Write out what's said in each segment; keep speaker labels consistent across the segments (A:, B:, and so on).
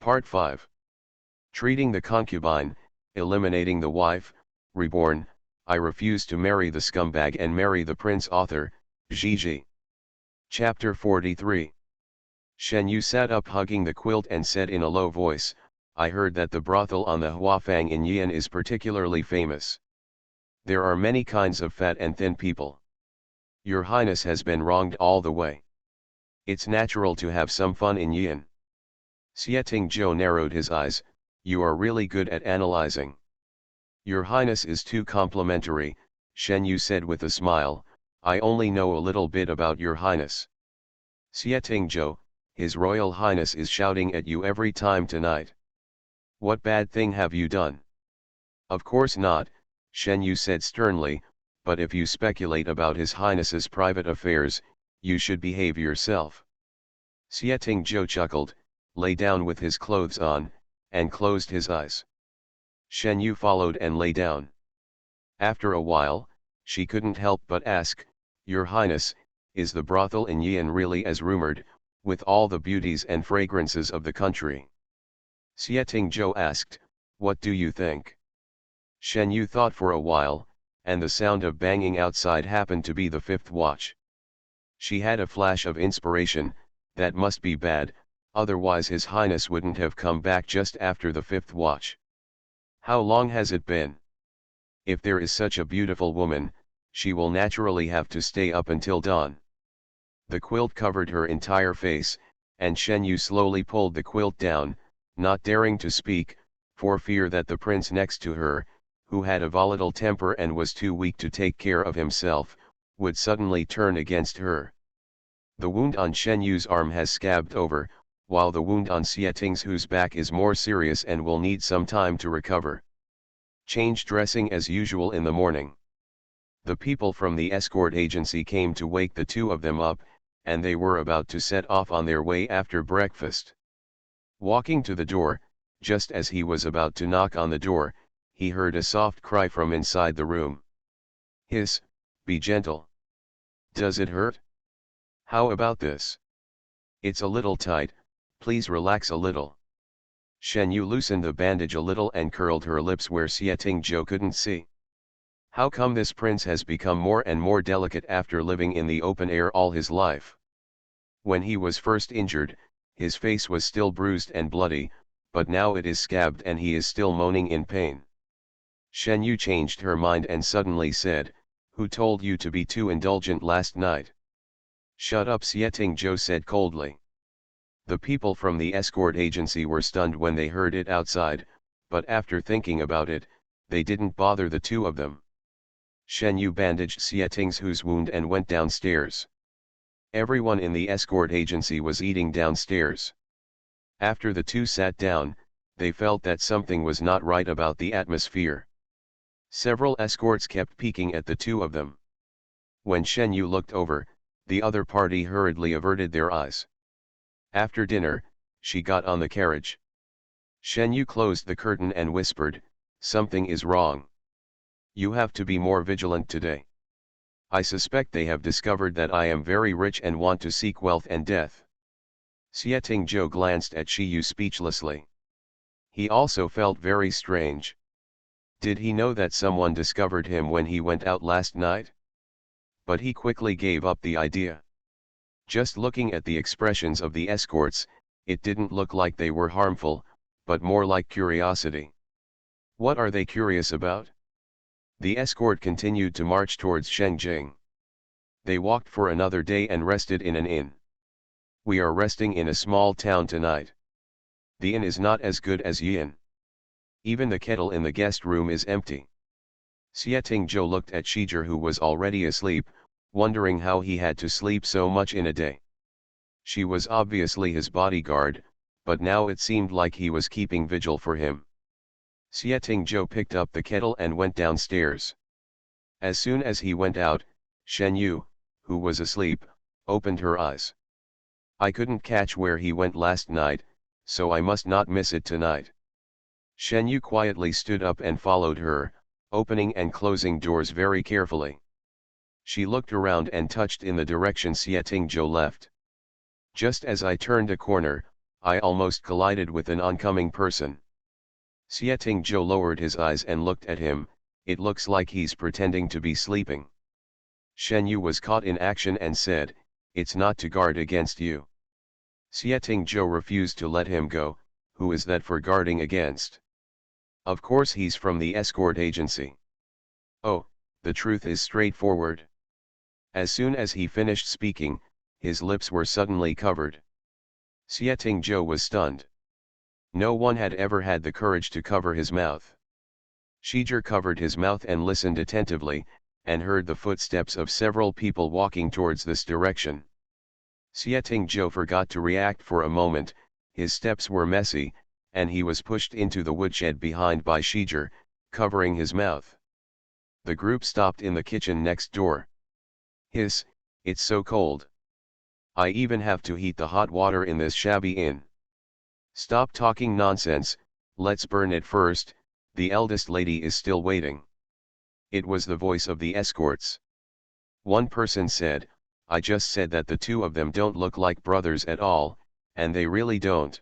A: Part 5. Treating the concubine, eliminating the wife, reborn. I refuse to marry the scumbag and marry the prince. Author, Gigi. Chapter 43. Shen Yu sat up hugging the quilt and said in a low voice, I heard that the brothel on the Huafang in Yian is particularly famous. There are many kinds of fat and thin people. Your Highness has been wronged all the way. It's natural to have some fun in Yian. Xieting Zhou narrowed his eyes. You are really good at analyzing. Your Highness is too complimentary, Shen Yu said with a smile. I only know a little bit about your Highness. Xieting Zhou, His Royal Highness is shouting at you every time tonight. What bad thing have you done? Of course not, Shen Yu said sternly, but if you speculate about His Highness's private affairs, you should behave yourself. Xieting Zhou chuckled, lay down with his clothes on, and closed his eyes. Shen Yu followed and lay down. After a while, she couldn't help but ask, Your Highness, is the brothel in Yian really as rumored, with all the beauties and fragrances of the country? Xieting Zhou asked, What do you think? Shen Yu thought for a while, and the sound of banging outside happened to be the fifth watch. She had a flash of inspiration. That must be bad, otherwise His Highness wouldn't have come back just after the fifth watch. How long has it been? If there is such a beautiful woman, she will naturally have to stay up until dawn. The quilt covered her entire face, and Shen Yu slowly pulled the quilt down, not daring to speak, for fear that the prince next to her, who had a volatile temper and was too weak to take care of himself, would suddenly turn against her. The wound on Shen Yu's arm has scabbed over, while the wound on Xieting Zhou's back is more serious and will need some time to recover. Change dressing as usual in the morning. The people from the escort agency came to wake the two of them up, and they were about to set off on their way after breakfast. Walking to the door, just as he was about to knock on the door, he heard a soft cry from inside the room. Hiss, be gentle. Does it hurt? How about this? It's a little tight, please relax a little. Shen Yu loosened the bandage a little and curled her lips where Xieting Zhou couldn't see. How come this prince has become more and more delicate after living in the open air all his life? When he was first injured, his face was still bruised and bloody, but now it is scabbed and he is still moaning in pain. Shen Yu changed her mind and suddenly said, Who told you to be too indulgent last night? Shut up, Xieting Zhou said coldly. The people from the escort agency were stunned when they heard it outside, but after thinking about it, they didn't bother the two of them. Shen Yu bandaged Xieting Zhou's wound and went downstairs. Everyone in the escort agency was eating downstairs. After the two sat down, they felt that something was not right about the atmosphere. Several escorts kept peeking at the two of them. When Shen Yu looked over, the other party hurriedly averted their eyes. After dinner, she got on the carriage. Shen Yu closed the curtain and whispered, Something is wrong. You have to be more vigilant today. I suspect they have discovered that I am very rich and want to seek wealth and death. Xieting Zhou glanced at Shi Yu speechlessly. He also felt very strange. Did he know that someone discovered him when he went out last night? But he quickly gave up the idea. Just looking at the expressions of the escorts, it didn't look like they were harmful, but more like curiosity. What are they curious about? The escort continued to march towards Shengjing. They walked for another day and rested in an inn. We are resting in a small town tonight. The inn is not as good as Yian. Even the kettle in the guest room is empty. Xieting Zhou looked at Shijie, who was already asleep, wondering how he had to sleep so much in a day. She was obviously his bodyguard, but now it seemed like he was keeping vigil for him. Xieting Zhou picked up the kettle and went downstairs. As soon as he went out, Shen Yu, who was asleep, opened her eyes. I couldn't catch where he went last night, so I must not miss it tonight. Shen Yu quietly stood up and followed her, opening and closing doors very carefully. She looked around and touched in the direction Xieting Zhou left. Just as I turned a corner, I almost collided with an oncoming person. Xieting Zhou lowered his eyes and looked at him. It looks like he's pretending to be sleeping. Shen Yu was caught in action and said, it's not to guard against you. Xieting Zhou refused to let him go. Who is that for guarding against? Of course he's from the escort agency. Oh, the truth is straightforward. As soon as he finished speaking, his lips were suddenly covered. Xieting Zhou was stunned. No one had ever had the courage to cover his mouth. Shijie covered his mouth and listened attentively, and heard the footsteps of several people walking towards this direction. Xieting Zhou forgot to react for a moment. His steps were messy, and he was pushed into the woodshed behind by Shijie, covering his mouth. The group stopped in the kitchen next door. Hiss, it's so cold. I even have to heat the hot water in this shabby inn. Stop talking nonsense, let's burn it first, the eldest lady is still waiting. It was the voice of the escorts. One person said, I just said that the two of them don't look like brothers at all, and they really don't.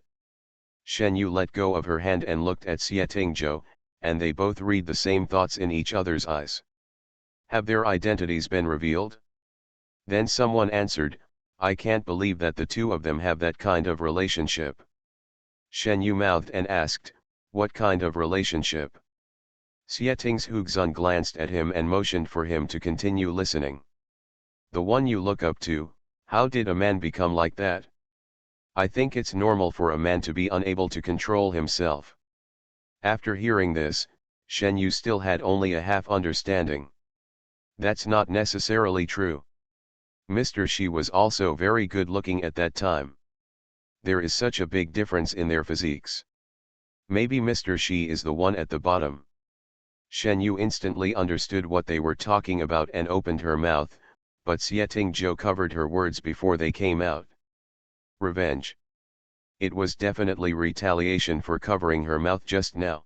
A: Shen Yu let go of her hand and looked at Xieting Zhou, and they both read the same thoughts in each other's eyes. Have their identities been revealed? Then someone answered, I can't believe that the two of them have that kind of relationship. Shen Yu mouthed and asked, what kind of relationship? Xieting Zhou glanced at him and motioned for him to continue listening. The one you look up to, how did a man become like that? I think it's normal for a man to be unable to control himself. After hearing this, Shen Yu still had only a half understanding. That's not necessarily true. Mr. Shi was also very good looking at that time. There is such a big difference in their physiques. Maybe Mr. Shi is the one at the bottom. Shen Yu instantly understood what they were talking about and opened her mouth, but Xieting Zhou covered her words before they came out. Revenge. It was definitely retaliation for covering her mouth just now.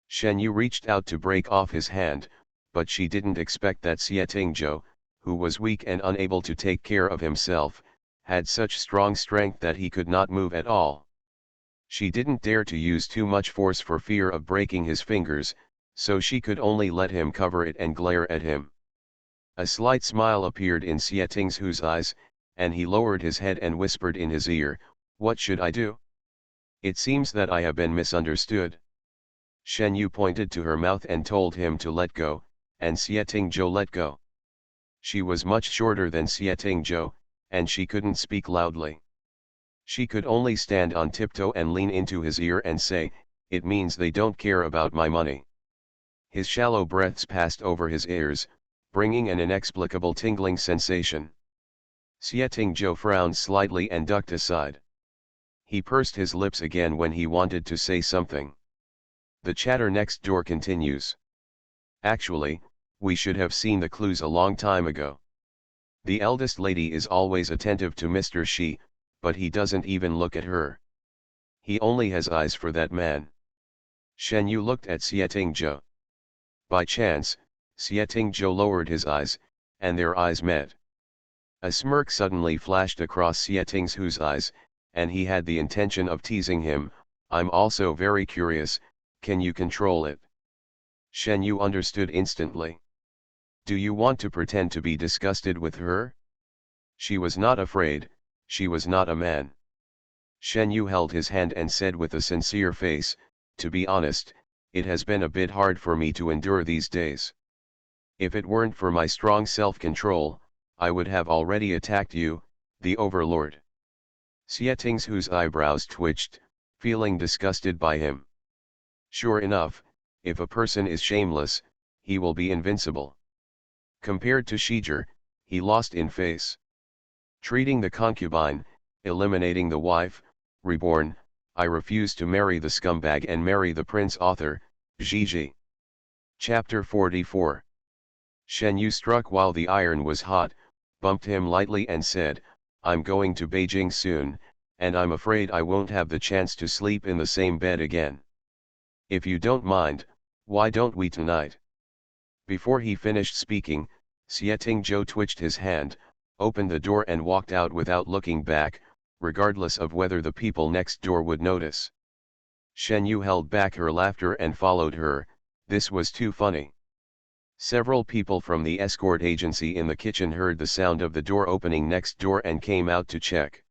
A: Shen Yu reached out to break off his hand, but she didn't expect that Xieting Zhou, who was weak and unable to take care of himself, had such strong strength that he could not move at all. She didn't dare to use too much force for fear of breaking his fingers, so she could only let him cover it and glare at him. A slight smile appeared in Xieting Zhou's eyes, and he lowered his head and whispered in his ear, what should I do? It seems that I have been misunderstood. Shen Yu pointed to her mouth and told him to let go, and Xieting Zhou let go. She was much shorter than Xieting Zhou, and she couldn't speak loudly. She could only stand on tiptoe and lean into his ear and say, it means they don't care about my money. His shallow breaths passed over his ears, bringing an inexplicable tingling sensation. Xieting Zhou frowned slightly and ducked aside. He pursed his lips again when he wanted to say something. The chatter next door continues. Actually, we should have seen the clues a long time ago. The eldest lady is always attentive to Mr. Shi, but he doesn't even look at her. He only has eyes for that man. Shen Yu looked at Xieting Zhou. By chance, Xieting Zhou lowered his eyes, and their eyes met. A smirk suddenly flashed across Xieting Zhou's eyes, and he had the intention of teasing him, I'm also very curious, can you control it? Shen Yu understood instantly. Do you want to pretend to be disgusted with her? She was not afraid, she was not a man. Shen Yu held his hand and said with a sincere face, to be honest, it has been a bit hard for me to endure these days. If it weren't for my strong self-control, I would have already attacked you, the Overlord. Xieting Zhou's eyebrows twitched, feeling disgusted by him. Sure enough, if a person is shameless, he will be invincible. Compared to Shijie, he lost in face. Treating the concubine, eliminating the wife, reborn, I refuse to marry the scumbag and marry the prince author, Gigi. Chapter 44. Shen Yu struck while the iron was hot, bumped him lightly and said, I'm going to Beijing soon, and I'm afraid I won't have the chance to sleep in the same bed again. If you don't mind, why don't we tonight? Before he finished speaking, Xieting Zhou twitched his hand, opened the door and walked out without looking back, regardless of whether the people next door would notice. Shen Yu held back her laughter and followed her. This was too funny. Several people from the escort agency in the kitchen heard the sound of the door opening next door and came out to check.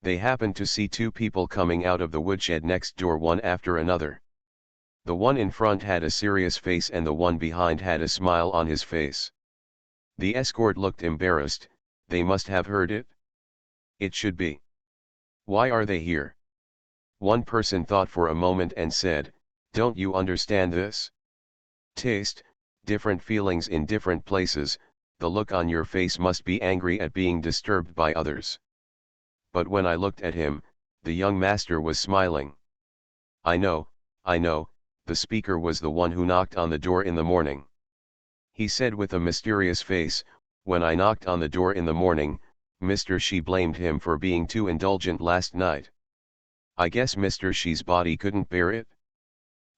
A: They happened to see two people coming out of the woodshed next door one after another. The one in front had a serious face and the one behind had a smile on his face. The escort looked embarrassed. They must have heard it. It should be. Why are they here? One person thought for a moment and said, "Don't you understand this? Taste, different feelings in different places, the look on your face must be angry at being disturbed by others." But when I looked at him, the young master was smiling. I know, the speaker was the one who knocked on the door in the morning. He said with a mysterious face, "When I knocked on the door in the morning, Mr. Shi blamed him for being too indulgent last night. I guess Mr. Shi's body couldn't bear it.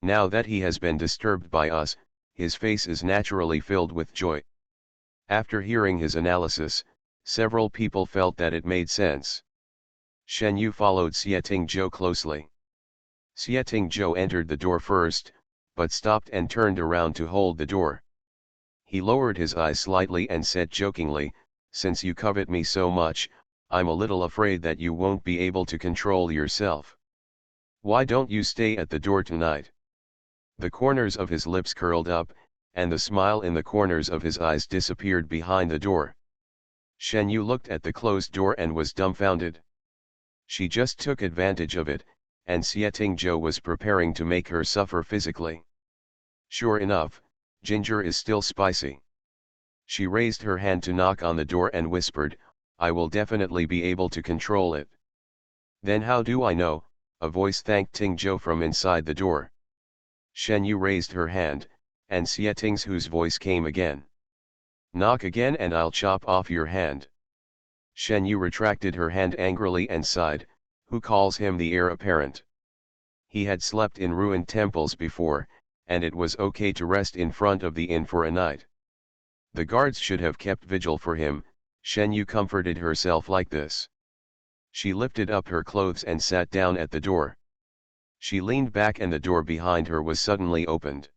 A: Now that he has been disturbed by us, his face is naturally filled with joy." After hearing his analysis, several people felt that it made sense. Shen Yu followed Xieting Zhou closely. Xieting Zhou entered the door first, but stopped and turned around to hold the door. He lowered his eyes slightly and said jokingly, "Since you covet me so much, I'm a little afraid that you won't be able to control yourself. Why don't you stay at the door tonight?" The corners of his lips curled up, and the smile in the corners of his eyes disappeared behind the door. Shen Yu looked at the closed door and was dumbfounded. She just took advantage of it, and Xieting Zhou was preparing to make her suffer physically. Sure enough, ginger is still spicy. She raised her hand to knock on the door and whispered, "I will definitely be able to control it." "Then how do I know?" a voice thanked Ting Zhou from inside the door. Shen Yu raised her hand, and Xieting Zhou's voice came again. "Knock again and I'll chop off your hand." Shen Yu retracted her hand angrily and sighed, "Who calls him the heir apparent? He had slept in ruined temples before, and it was okay to rest in front of the inn for a night. The guards should have kept vigil for him." Shen Yu comforted herself like this. She lifted up her clothes and sat down at the door. She leaned back and the door behind her was suddenly opened.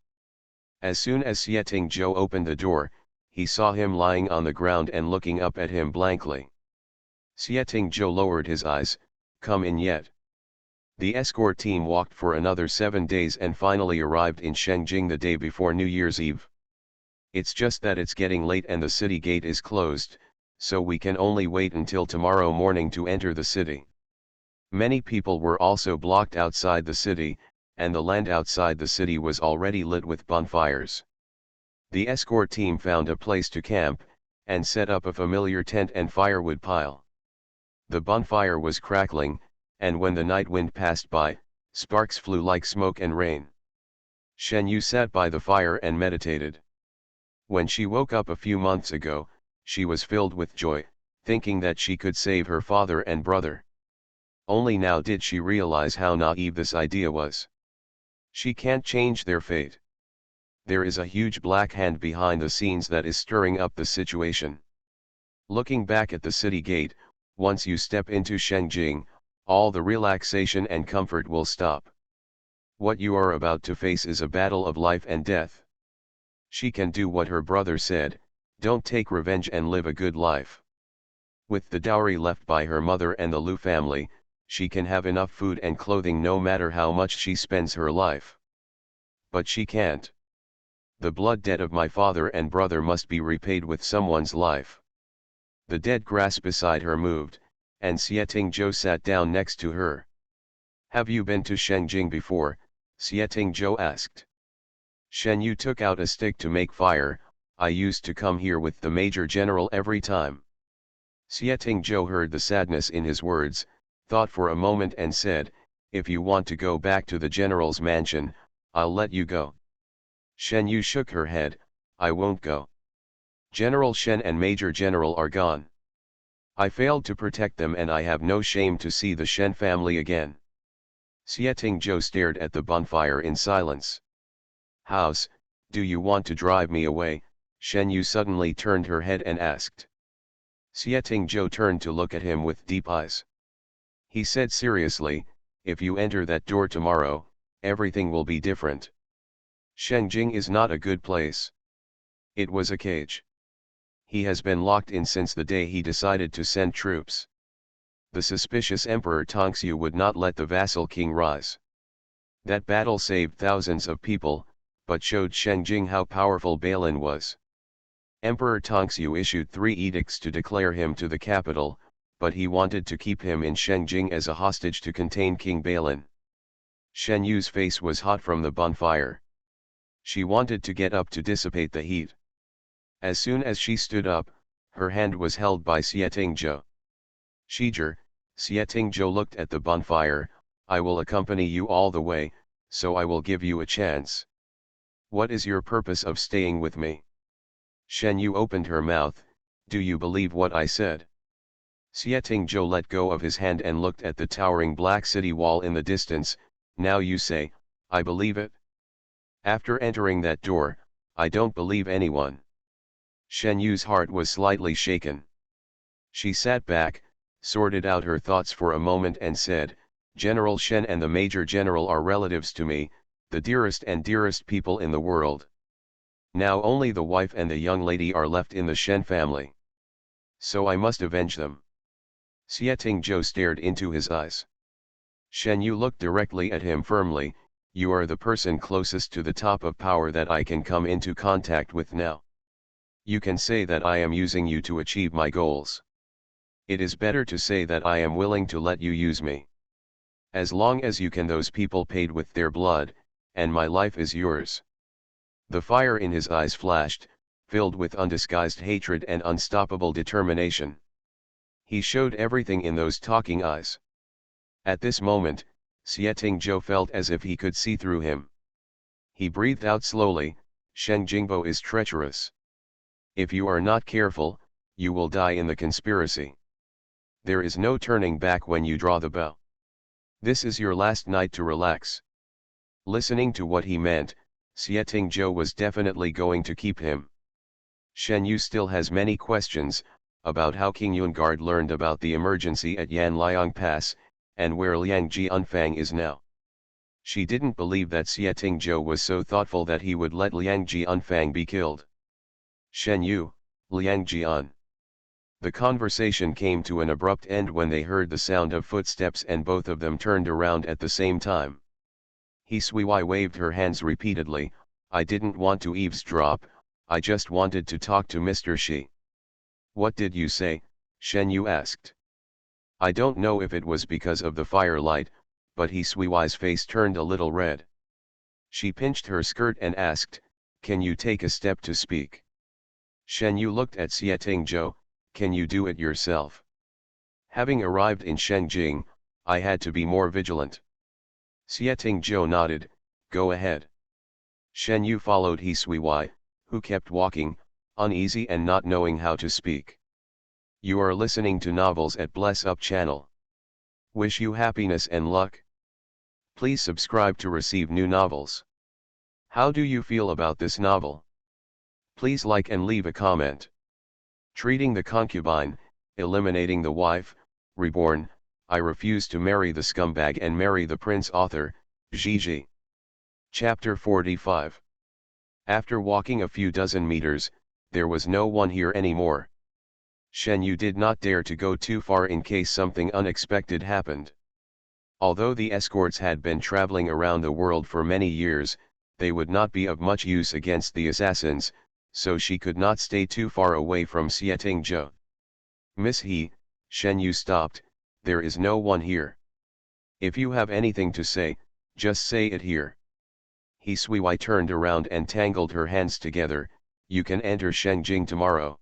A: As soon as Xieting Zhou opened the door, he saw him lying on the ground and looking up at him blankly. Xieting Zhou lowered his eyes, "Come in yet." The escort team walked for another 7 days and finally arrived in Shengjing the day before New Year's Eve. "It's just that it's getting late and the city gate is closed, so we can only wait until tomorrow morning to enter the city." Many people were also blocked outside the city, and the land outside the city was already lit with bonfires. The escort team found a place to camp, and set up a familiar tent and firewood pile. The bonfire was crackling, and when the night wind passed by, sparks flew like smoke and rain. Shen Yu sat by the fire and meditated. When she woke up a few months ago, she was filled with joy, thinking that she could save her father and brother. Only now did she realize how naive this idea was. She can't change their fate. There is a huge black hand behind the scenes that is stirring up the situation. Looking back at the city gate, once you step into Shengjing, all the relaxation and comfort will stop. What you are about to face is a battle of life and death. She can do what her brother said, don't take revenge and live a good life. With the dowry left by her mother and the Lu family, she can have enough food and clothing no matter how much she spends her life. But she can't. The blood debt of my father and brother must be repaid with someone's life. The dead grass beside her moved, and Xieting Zhou sat down next to her. "Have you been to Shengjing before?" Xieting Zhou asked. Shen Yu took out a stick to make fire. "I used to come here with the Major General every time." Xieting Zhou heard the sadness in his words, thought for a moment and said, "If you want to go back to the General's mansion, I'll let you go." Shen Yu shook her head, "I won't go. General Shen and Major General are gone. I failed to protect them and I have no shame to see the Shen family again." Xieting Zhou stared at the bonfire in silence. "House, do you want to drive me away?" Shen Yu suddenly turned her head and asked. Xieting Zhou turned to look at him with deep eyes. He said seriously, if you enter that door tomorrow, everything will be different. Shenjing is not a good place. It was a cage. He has been locked in since the day he decided to send troops. The suspicious Emperor Tongxue would not let the vassal king rise. That battle saved thousands of people, but showed Shenjing how powerful Balin was. Emperor Tongxue issued 3 edicts to declare him to the capital, but he wanted to keep him in Shenjing as a hostage to contain King Balin. Shen Yu's face was hot from the bonfire. She wanted to get up to dissipate the heat. As soon as she stood up, her hand was held by Xietingzhou. Shiger, Xietingzhou looked at the bonfire, I will accompany you all the way, so I will give you a chance. What is your purpose of staying with me? Shen Yu opened her mouth, do you believe what I said? Xietingzhou let go of his hand and looked at the towering black city wall in the distance, now you say, I believe it? After entering that door, I don't believe anyone. Shen Yu's heart was slightly shaken. She sat back, sorted out her thoughts for a moment and said, General Shen and the Major General are relatives to me, the dearest and dearest people in the world. Now only the wife and the young lady are left in the Shen family. So I must avenge them. Xietingzhou stared into his eyes. Shen Yu looked directly at him firmly, you are the person closest to the top of power that I can come into contact with now. You can say that I am using you to achieve my goals. It is better to say that I am willing to let you use me. As long as you can, those people paid with their blood, and my life is yours. The fire in his eyes flashed, filled with undisguised hatred and unstoppable determination. He showed everything in those talking eyes. At this moment, Xietingzhou felt as if he could see through him. He breathed out slowly, Shen Jingbo is treacherous. If you are not careful, you will die in the conspiracy. There is no turning back when you draw the bow. This is your last night to relax. Listening to what he meant, Xietingzhou was definitely going to keep him. Shen Yu still has many questions, about how King Yunguard learned about the emergency at Yanliang Pass, and where Liang Jianfang is now. She didn't believe that Xietingzhou was so thoughtful that he would let Liang Jianfang be killed. Shen Yu, Liang Jian. The conversation came to an abrupt end when they heard the sound of footsteps and both of them turned around at the same time. He Suiwei waved her hands repeatedly, I didn't want to eavesdrop, I just wanted to talk to Mr. Shi. What did you say? Shen Yu asked. I don't know if it was because of the firelight, but He Suiwei's face turned a little red. She pinched her skirt and asked, can you take a step to speak? Shen Yu looked at Xietingzhou, can you do it yourself? Having arrived in Shenjing, I had to be more vigilant. Xietingzhou nodded, go ahead. Shen Yu followed He Suiwei, who kept walking, uneasy and not knowing how to speak. You are listening to novels at Bless Up channel. Wish you happiness and luck. Please subscribe to receive new novels. How do you feel about this novel? Please like and leave a comment. Treating the concubine, eliminating the wife, Reborn, I refuse to marry the scumbag and marry the prince author, Gigi. Chapter 45. After walking a few dozen meters, there was no one here anymore. Shen Yu did not dare to go too far in case something unexpected happened. Although the escorts had been traveling around the world for many years, they would not be of much use against the assassins, so she could not stay too far away from Xietingzhou. Miss He, Shen Yu stopped, there is no one here. If you have anything to say, just say it here. He Suiwei turned around and tangled her hands together, you can enter Shenjing tomorrow.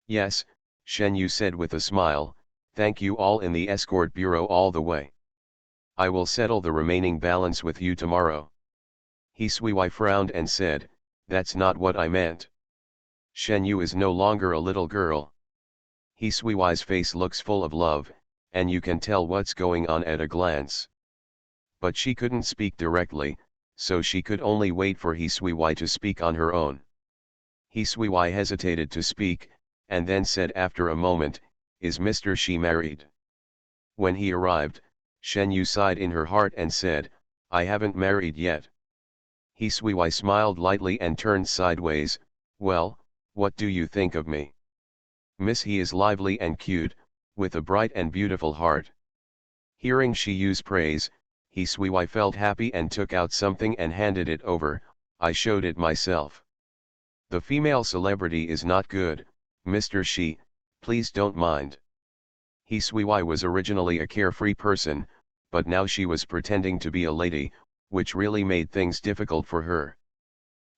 A: Yes, Shen Yu said with a smile, thank you all in the escort bureau all the way. I will settle the remaining balance with you tomorrow. He Suiwei frowned and said, that's not what I meant. Shen Yu is no longer a little girl. He Suiwei's face looks full of love, and you can tell what's going on at a glance. But she couldn't speak directly, so she could only wait for He Suiwei to speak on her own. He Suiwei hesitated to speak, and then said after a moment, is Mr. Shi married? When he arrived, Shen Yu sighed in her heart and said, "I haven't married yet." He Sui smiled lightly and turned sideways. "Well, what do you think of me? Miss He is lively and cute, with a bright and beautiful heart." Hearing Shi Yu's praise, He Sui felt happy and took out something and handed it over. "I showed it myself. The female celebrity is not good, Mr. Shi, please don't mind." He Sui was originally a carefree person, but now she was pretending to be a lady, which really made things difficult for her.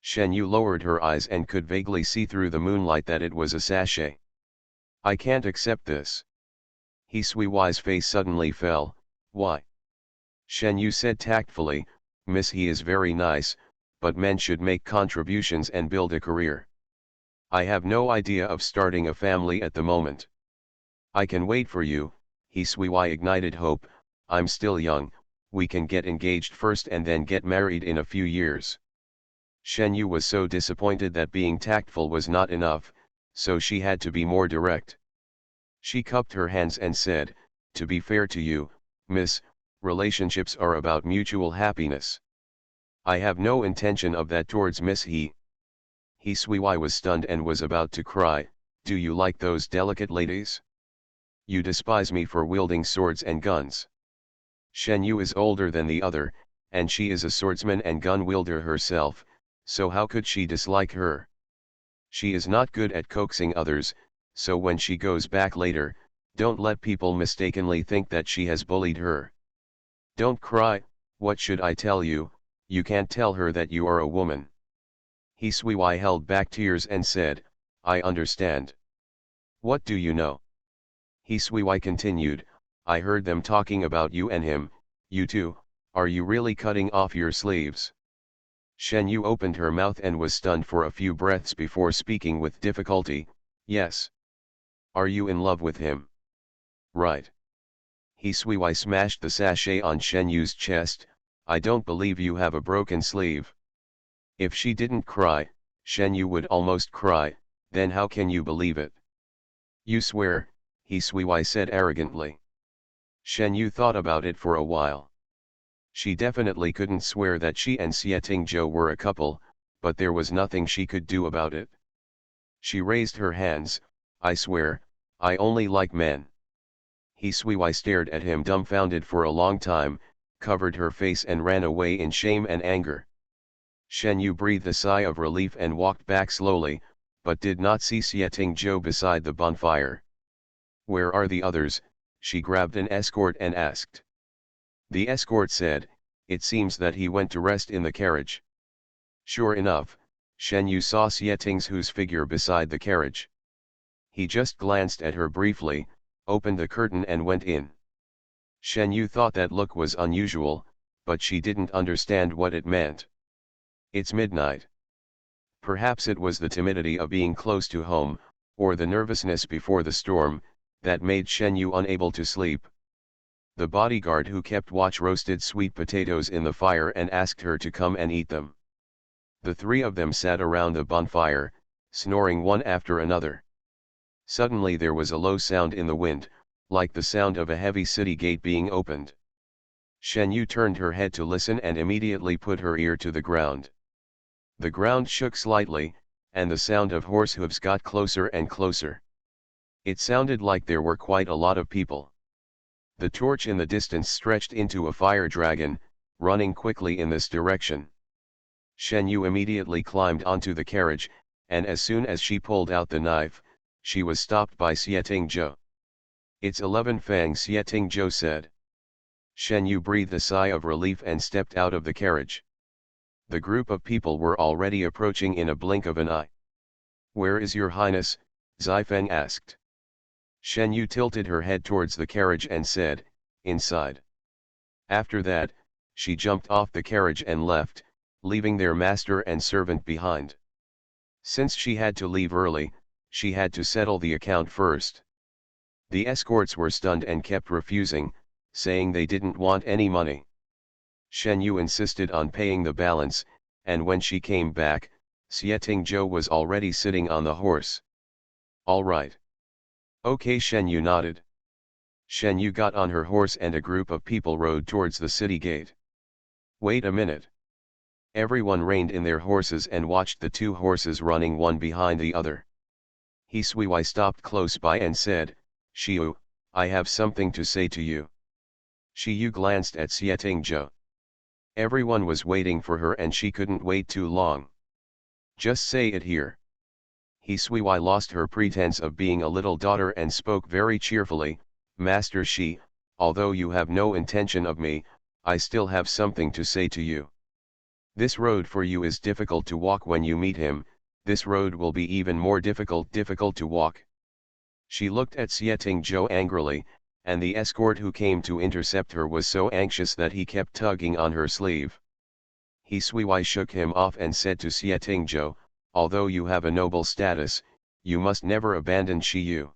A: Shen Yu lowered her eyes and could vaguely see through the moonlight that it was a sachet. "I can't accept this." He Sui's face suddenly fell. "Why?" Shen Yu said tactfully, "Miss He is very nice, but men should make contributions and build a career. I have no idea of starting a family at the moment." "I can wait for you," He Sui ignited hope. "I'm still young, we can get engaged first and then get married in a few years." Shen Yu was so disappointed that being tactful was not enough, so she had to be more direct. She cupped her hands and said, "To be fair to you, miss, relationships are about mutual happiness. I have no intention of that towards Miss He." He Sui was stunned and was about to cry, "Do you like those delicate ladies? You despise me for wielding swords and guns." Shen Yu is older than the other, and she is a swordsman and gun wielder herself, so how could she dislike her? She is not good at coaxing others, so when she goes back later, don't let people mistakenly think that she has bullied her. "Don't cry, what should I tell you, you can't tell her that you are a woman." He Sui held back tears and said, "I understand. What do you know?" He Sui continued, "I heard them talking about you and him. You too, are you really cutting off your sleeves?" Shen Yu opened her mouth and was stunned for a few breaths before speaking with difficulty, "Yes." "Are you in love with him?" "Right." He Sui smashed the sachet on Shen Yu's chest. "I don't believe you have a broken sleeve." If she didn't cry, Shen Yu would almost cry. "Then how can you believe it?" "You swear," He Sui said arrogantly. Shen Yu thought about it for a while. She definitely couldn't swear that she and Xietingzhou were a couple, but there was nothing she could do about it. She raised her hands. "I swear, I only like men." He Sui stared at him dumbfounded for a long time, covered her face and ran away in shame and anger. Shen Yu breathed a sigh of relief and walked back slowly, but did not see Xietingzhou beside the bonfire. "Where are the others?" She grabbed an escort and asked. The escort said, "It seems that he went to rest in the carriage." Sure enough, Shen Yu saw Xietingzhou's figure beside the carriage. He just glanced at her briefly, opened the curtain and went in. Shen Yu thought that look was unusual, but she didn't understand what it meant. It's midnight. Perhaps it was the timidity of being close to home, or the nervousness before the storm, that made Shen Yu unable to sleep. The bodyguard who kept watch roasted sweet potatoes in the fire and asked her to come and eat them. The three of them sat around the bonfire, snoring one after another. Suddenly there was a low sound in the wind, like the sound of a heavy city gate being opened. Shen Yu turned her head to listen and immediately put her ear to the ground. The ground shook slightly, and the sound of horse hooves got closer and closer. It sounded like there were quite a lot of people. The torch in the distance stretched into a fire dragon, running quickly in this direction. Shen Yu immediately climbed onto the carriage, and as soon as she pulled out the knife, she was stopped by Xietingzhou. "It's 11 Fang," Xietingzhou said. Shen Yu breathed a sigh of relief and stepped out of the carriage. The group of people were already approaching in a blink of an eye. "Where is your highness?" Zifeng asked. Shen Yu tilted her head towards the carriage and said, "Inside." After that, she jumped off the carriage and left, leaving their master and servant behind. Since she had to leave early, she had to settle the account first. The escorts were stunned and kept refusing, saying they didn't want any money. Shen Yu insisted on paying the balance, and when she came back, Xietingzhou was already sitting on the horse. "All right." "Okay," Shen Yu nodded. Shen Yu got on her horse and a group of people rode towards the city gate. Wait a minute. Everyone reined in their horses and watched the two horses running one behind the other. He Sui stopped close by and said, Xiu, I have something to say to you. Xiu glanced at Xietingzhou. Everyone was waiting for her and she couldn't wait too long. Just say it here. He Sui lost her pretense of being a little daughter and spoke very cheerfully, Master Shi, although you have no intention of me, I still have something to say to you. This road for you is difficult to walk when you meet him, this road will be even more difficult to walk. She looked at Xietingzhou angrily, and the escort who came to intercept her was so anxious that he kept tugging on her sleeve. He Sui shook him off and said to Xietingzhou, although you have a noble status, you must never abandon Xiu.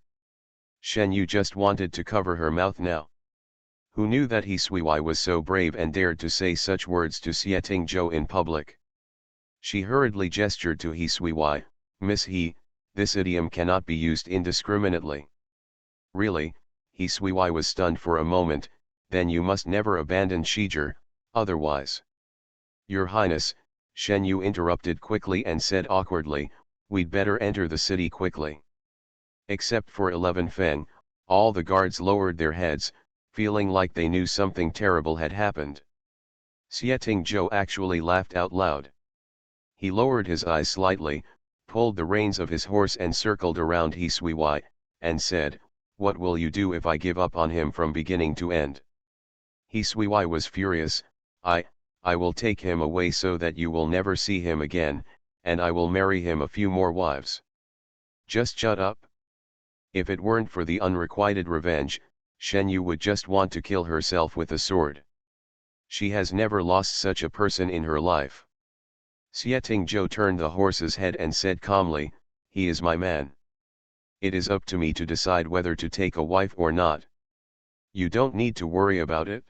A: Shen Yu just wanted to cover her mouth now. Who knew that He Sui was so brave and dared to say such words to Xietingzhou in public? She hurriedly gestured to He Sui, Miss He, this idiom cannot be used indiscriminately. Really, He Sui was stunned for a moment, then you must never abandon Shijir, otherwise. Your Highness, Shen Yu interrupted quickly and said awkwardly, we'd better enter the city quickly. Except for 11 Feng, all the guards lowered their heads, feeling like they knew something terrible had happened. Xietingzhou actually laughed out loud. He lowered his eyes slightly, pulled the reins of his horse and circled around He Sui, and said, what will you do if I give up on him from beginning to end? He Sui was furious, I will take him away so that you will never see him again, and I will marry him a few more wives. Just shut up. If it weren't for the unrequited revenge, Shen Yu would just want to kill herself with a sword. She has never lost such a person in her life. Xietingzhou turned the horse's head and said calmly, he is my man. It is up to me to decide whether to take a wife or not. You don't need to worry about it.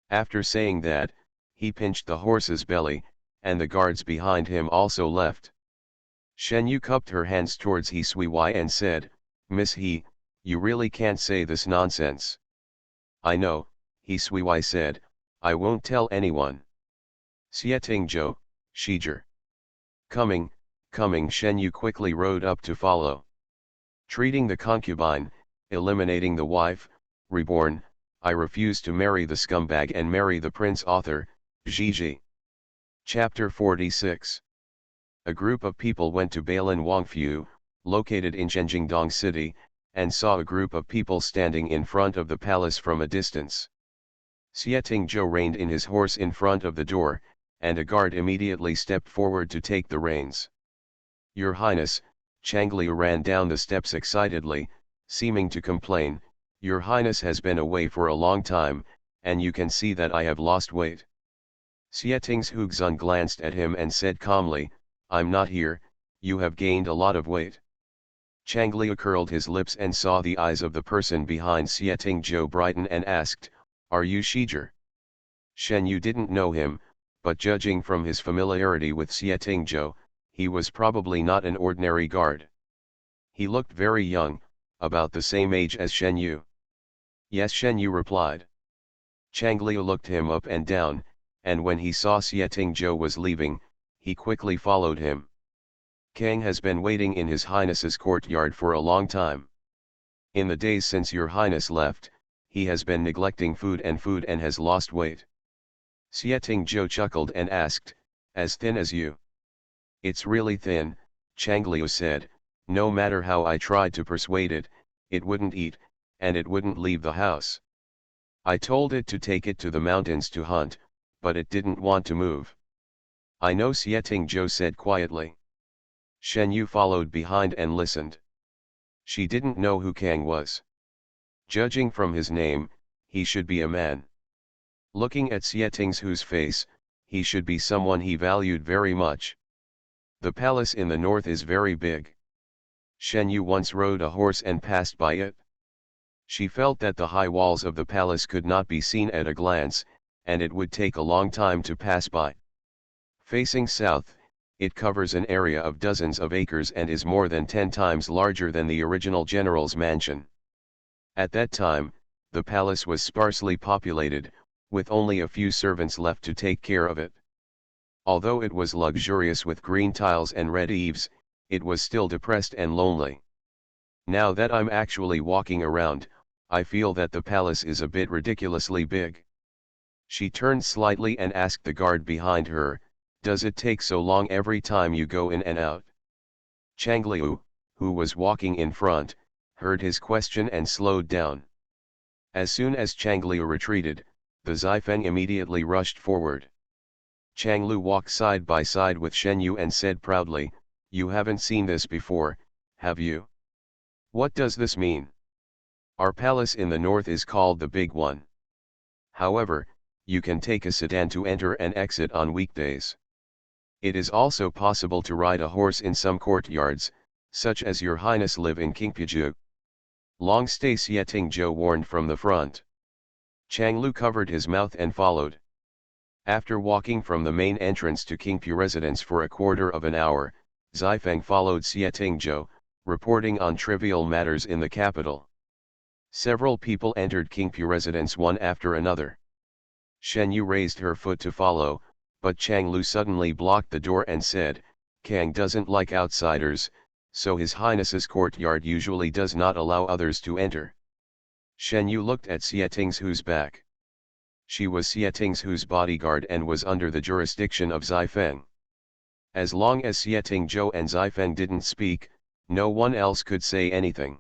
A: After saying that, he pinched the horse's belly, and the guards behind him also left. Shen Yu cupped her hands towards He Sui and said, Miss He, you really can't say this nonsense. I know, He Sui said, I won't tell anyone. Xietingzhou, Shijir. Coming, Shen Yu quickly rode up to follow. Treating the concubine, eliminating the wife, Reborn, I refuse to marry the scumbag and marry the prince author, Zhiji. Chapter 46. A group of people went to Bailin Wangfu, located in Zhenjingdong City, and saw a group of people standing in front of the palace from a distance. Xietingzhou reined in his horse in front of the door, and a guard immediately stepped forward to take the reins. Your Highness, Changliu ran down the steps excitedly, seeming to complain, Your Highness has been away for a long time, and you can see that I have lost weight. Xietingzhou glanced at him and said calmly, I'm not here, you have gained a lot of weight. Changliu curled his lips and saw the eyes of the person behind Xietingzhou brighten and asked, Are you Shijir? Shen Yu didn't know him, but judging from his familiarity with Xietingzhou, he was probably not an ordinary guard. He looked very young, about the same age as Shen Yu. Yes, Shen Yu replied. Changliu looked him up and down, and when he saw Xietingzhou was leaving, he quickly followed him. Kang has been waiting in His Highness's courtyard for a long time. In the days since Your Highness left, he has been neglecting food and has lost weight. Xietingzhou chuckled and asked, as thin as you? It's really thin, Changliu said, no matter how I tried to persuade it, it wouldn't eat, and it wouldn't leave the house. I told it to take it to the mountains to hunt, but it didn't want to move. I know, Xietingzhou said quietly. Shen Yu followed behind and listened. She didn't know who Kang was. Judging from his name, he should be a man. Looking at Xietingzhou's face, he should be someone he valued very much. The palace in the north is very big. Shen Yu once rode a horse and passed by it. She felt that the high walls of the palace could not be seen at a glance, and it would take a long time to pass by. Facing south, it covers an area of dozens of acres and is more than 10 times larger than the original general's mansion. At that time, The palace was sparsely populated, with only a few servants left to take care of it. Although it was luxurious with green tiles and red eaves, it was still depressed and lonely. Now that I'm actually walking around, I feel that the palace is a bit ridiculously big. She turned slightly and asked the guard behind her, "Does it take so long every time you go in and out?" Chang Liu, who was walking in front, heard his question and slowed down. As soon as Chang Liu retreated, the Xifeng immediately rushed forward. Chang Liu walked side by side with Shen Yu and said proudly, "You haven't seen this before, have you? What does this mean? Our palace in the north is called the Big One. However, you can take a sedan to enter and exit on weekdays. It is also possible to ride a horse in some courtyards, such as Your Highness live in Qingpiju." Long stay Xieting Zhou warned from the front. Chang Lu covered his mouth and followed. After walking from the main entrance to Qingpu residence for a quarter of an hour, Xifeng followed Xieting Zhou, reporting on trivial matters in the capital. Several people entered Qingpu residence one after another. Shen Yu raised her foot to follow, but Chang Lu suddenly blocked the door and said, "Kang doesn't like outsiders, so His Highness's courtyard usually does not allow others to enter." Shen Yu looked at Xieting Zhou's back. She was Xieting Zhou's bodyguard and was under the jurisdiction of Xifeng. As long as Xieting Zhou and Xifeng didn't speak, no one else could say anything.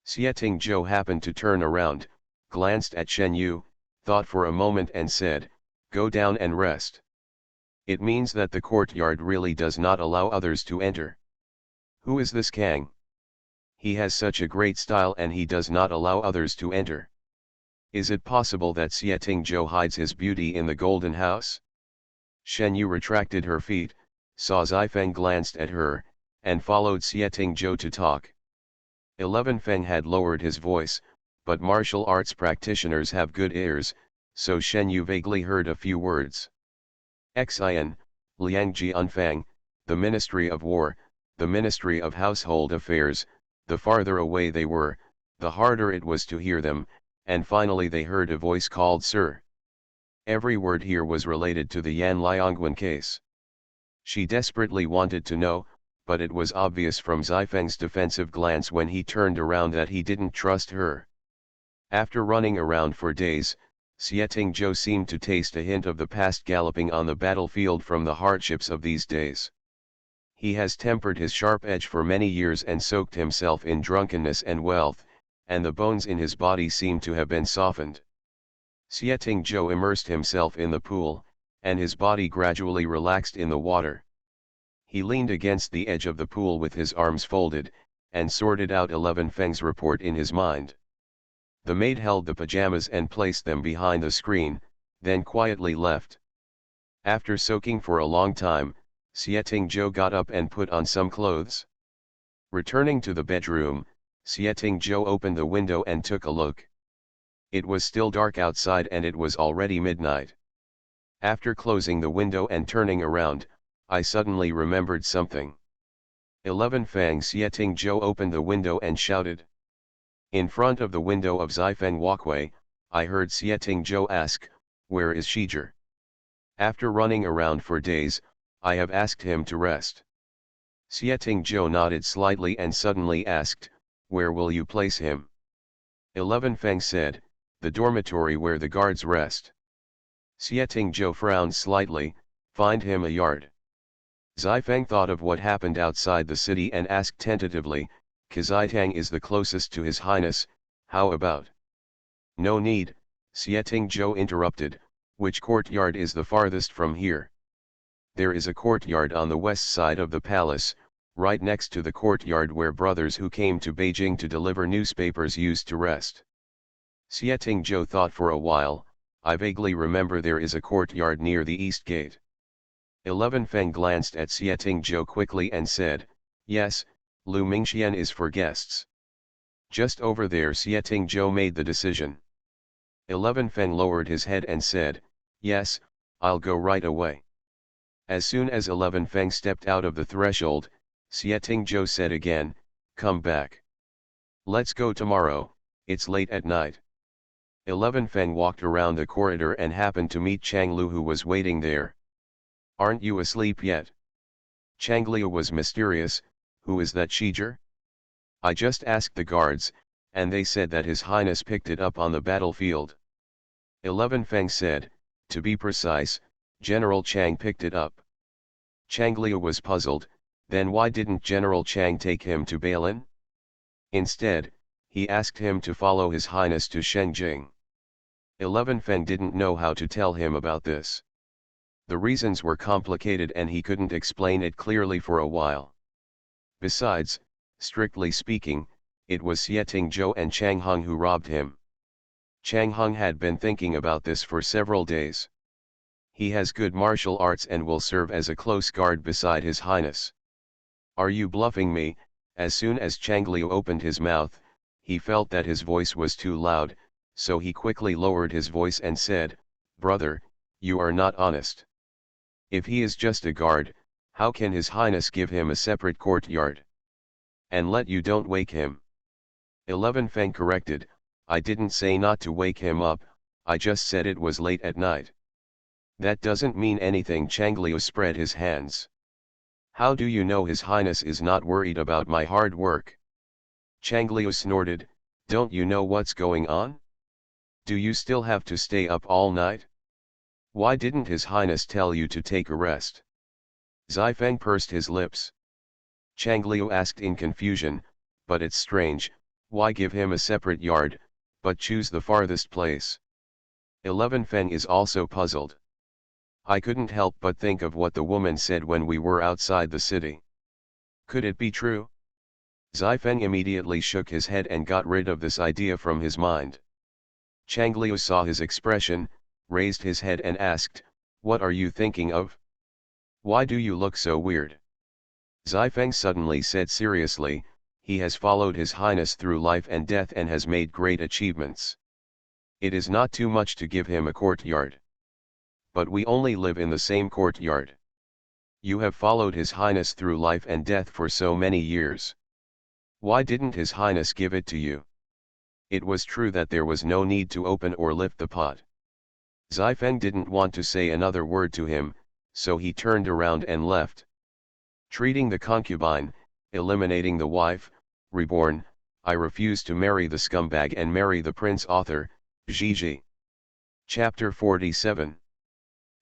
A: Xieting Zhou happened to turn around, glanced at Shen Yu, thought for a moment and said, "Go down and rest." It means that the courtyard really does not allow others to enter. Who is this Kang? He has such a great style and he does not allow others to enter. Is it possible that Xieting Zhou hides his beauty in the golden house? Shen Yu retracted her feet, saw Xifeng glanced at her, and followed Xieting Zhou to talk. 11 Feng had lowered his voice, but martial arts practitioners have good ears, so Shen Yu vaguely heard a few words. Xian, Liangji Unfang, the Ministry of War, the Ministry of Household Affairs. The farther away they were, the harder it was to hear them, and finally they heard a voice called "Sir." Every word here was related to the Yan Liangwen case. She desperately wanted to know, but it was obvious from Xifeng's defensive glance when he turned around that he didn't trust her. After running around for days, Xieting Zhou seemed to taste a hint of the past galloping on the battlefield from the hardships of these days. He has tempered his sharp edge for many years and soaked himself in drunkenness and wealth, and the bones in his body seem to have been softened. Xieting Zhou immersed himself in the pool, and his body gradually relaxed in the water. He leaned against the edge of the pool with his arms folded, and sorted out 11 Feng's report in his mind. The maid held the pajamas and placed them behind the screen, then quietly left. After soaking for a long time, Xieting Zhou got up and put on some clothes. Returning to the bedroom, Xieting Zhou opened the window and took a look. It was still dark outside and it was already midnight. After closing the window and turning around, I suddenly remembered something. 11 Fang. Xieting Zhou opened the window and shouted. In front of the window of Xifeng walkway, I heard Xieting Zhou ask, "Where is Shizhi?" After running around for days, I have asked him to rest. Xieting Zhou nodded slightly and suddenly asked, "Where will you place him?" 11 Feng said, "The dormitory where the guards rest." Xieting Zhou frowned slightly, "Find him a yard." Xifeng thought of what happened outside the city and asked tentatively, "Kazitang is the closest to His Highness, how about?" "No need," Xieting Zhou interrupted, "which courtyard is the farthest from here?" "There is a courtyard on the west side of the palace, right next to the courtyard where brothers who came to Beijing to deliver newspapers used to rest." Xieting Zhou thought for a while, "I vaguely remember there is a courtyard near the east gate." 11 Feng glanced at Xieting Zhou quickly and said, "Yes, Lu Mingxian is for guests." Just over there. Xieting Zhou made the decision. 11 Feng lowered his head and said, "Yes, I'll go right away." As soon as 11 Feng stepped out of the threshold, Xieting Zhou said again, "Come back. Let's go tomorrow, it's late at night." 11 Feng walked around the corridor and happened to meet Chang Lu, who was waiting there. "Aren't you asleep yet?" Chang Liu was mysterious. "Who is that Shijer?" "I just asked the guards, and they said that His Highness picked it up on the battlefield." 11 Feng said, "To be precise, General Chang picked it up." Chang Liu was puzzled. Then why didn't General Chang take him to Bailin? Instead, he asked him to follow His Highness to Shengjing. 11 Feng didn't know how to tell him about this. The reasons were complicated and he couldn't explain it clearly for a while. Besides, strictly speaking, it was Xieting Zhou and Chang Hung who robbed him. Chang Hung had been thinking about this for several days. He has good martial arts and will serve as a close guard beside His Highness. "Are you bluffing me?" As soon as Chang Liu opened his mouth, he felt that his voice was too loud, so he quickly lowered his voice and said, "Brother, you are not honest. If he is just a guard, how can His Highness give him a separate courtyard? And let you don't wake him?" 11 Feng corrected, "I didn't say not to wake him up, I just said it was late at night." "That doesn't mean anything." Chang Liu spread his hands. "How do you know His Highness is not worried about my hard work?" Chang Liu snorted, "Don't you know what's going on? Do you still have to stay up all night? Why didn't His Highness tell you to take a rest?" Zifeng pursed his lips. Chang Liu asked in confusion, "But it's strange, why give him a separate yard, but choose the farthest place?" 11 Feng is also puzzled. "I couldn't help but think of what the woman said when we were outside the city. Could it be true?" Zifeng immediately shook his head and got rid of this idea from his mind. Chang Liu saw his expression, raised his head and asked, "What are you thinking of? Why do you look so weird?" Zifeng suddenly said seriously, "He has followed His Highness through life and death and has made great achievements. It is not too much to give him a courtyard. But we only live in the same courtyard. You have followed His Highness through life and death for so many years. Why didn't His Highness give it to you?" It was true that there was no need to open or lift the pot. Zifeng didn't want to say another word to him, so he turned around and left. Treating the concubine, eliminating the wife, reborn, I refuse to marry the scumbag and marry the prince. Author, Gigi. Chapter 47.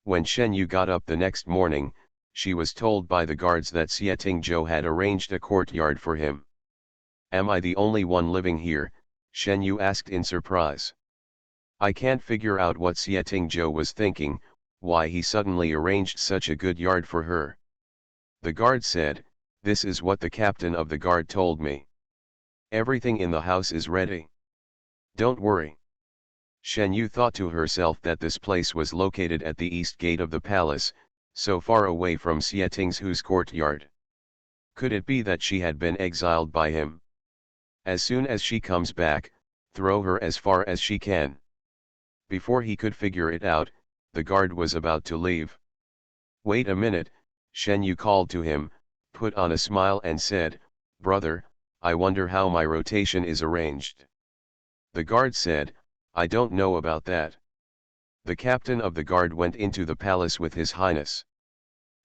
A: When Shen Yu got up the next morning, she was told by the guards that Xieting Zhou had arranged a courtyard for him. "Am I the only one living here?" Shen Yu asked in surprise. "I can't figure out what Xieting Zhou was thinking, why he suddenly arranged such a good yard for her." The guard said, "This is what the captain of the guard told me. Everything in the house is ready. Don't worry." Shen Yu thought to herself that this place was located at the east gate of the palace, so far away from Xieting Zhou's courtyard. Could it be that she had been exiled by him? As soon as she comes back, throw her as far as she can. Before he could figure it out, the guard was about to leave. "Wait a minute," Shen Yu called to him, put on a smile and said, "Brother, I wonder how my rotation is arranged." The guard said, "I don't know about that." The captain of the guard went into the palace with His Highness.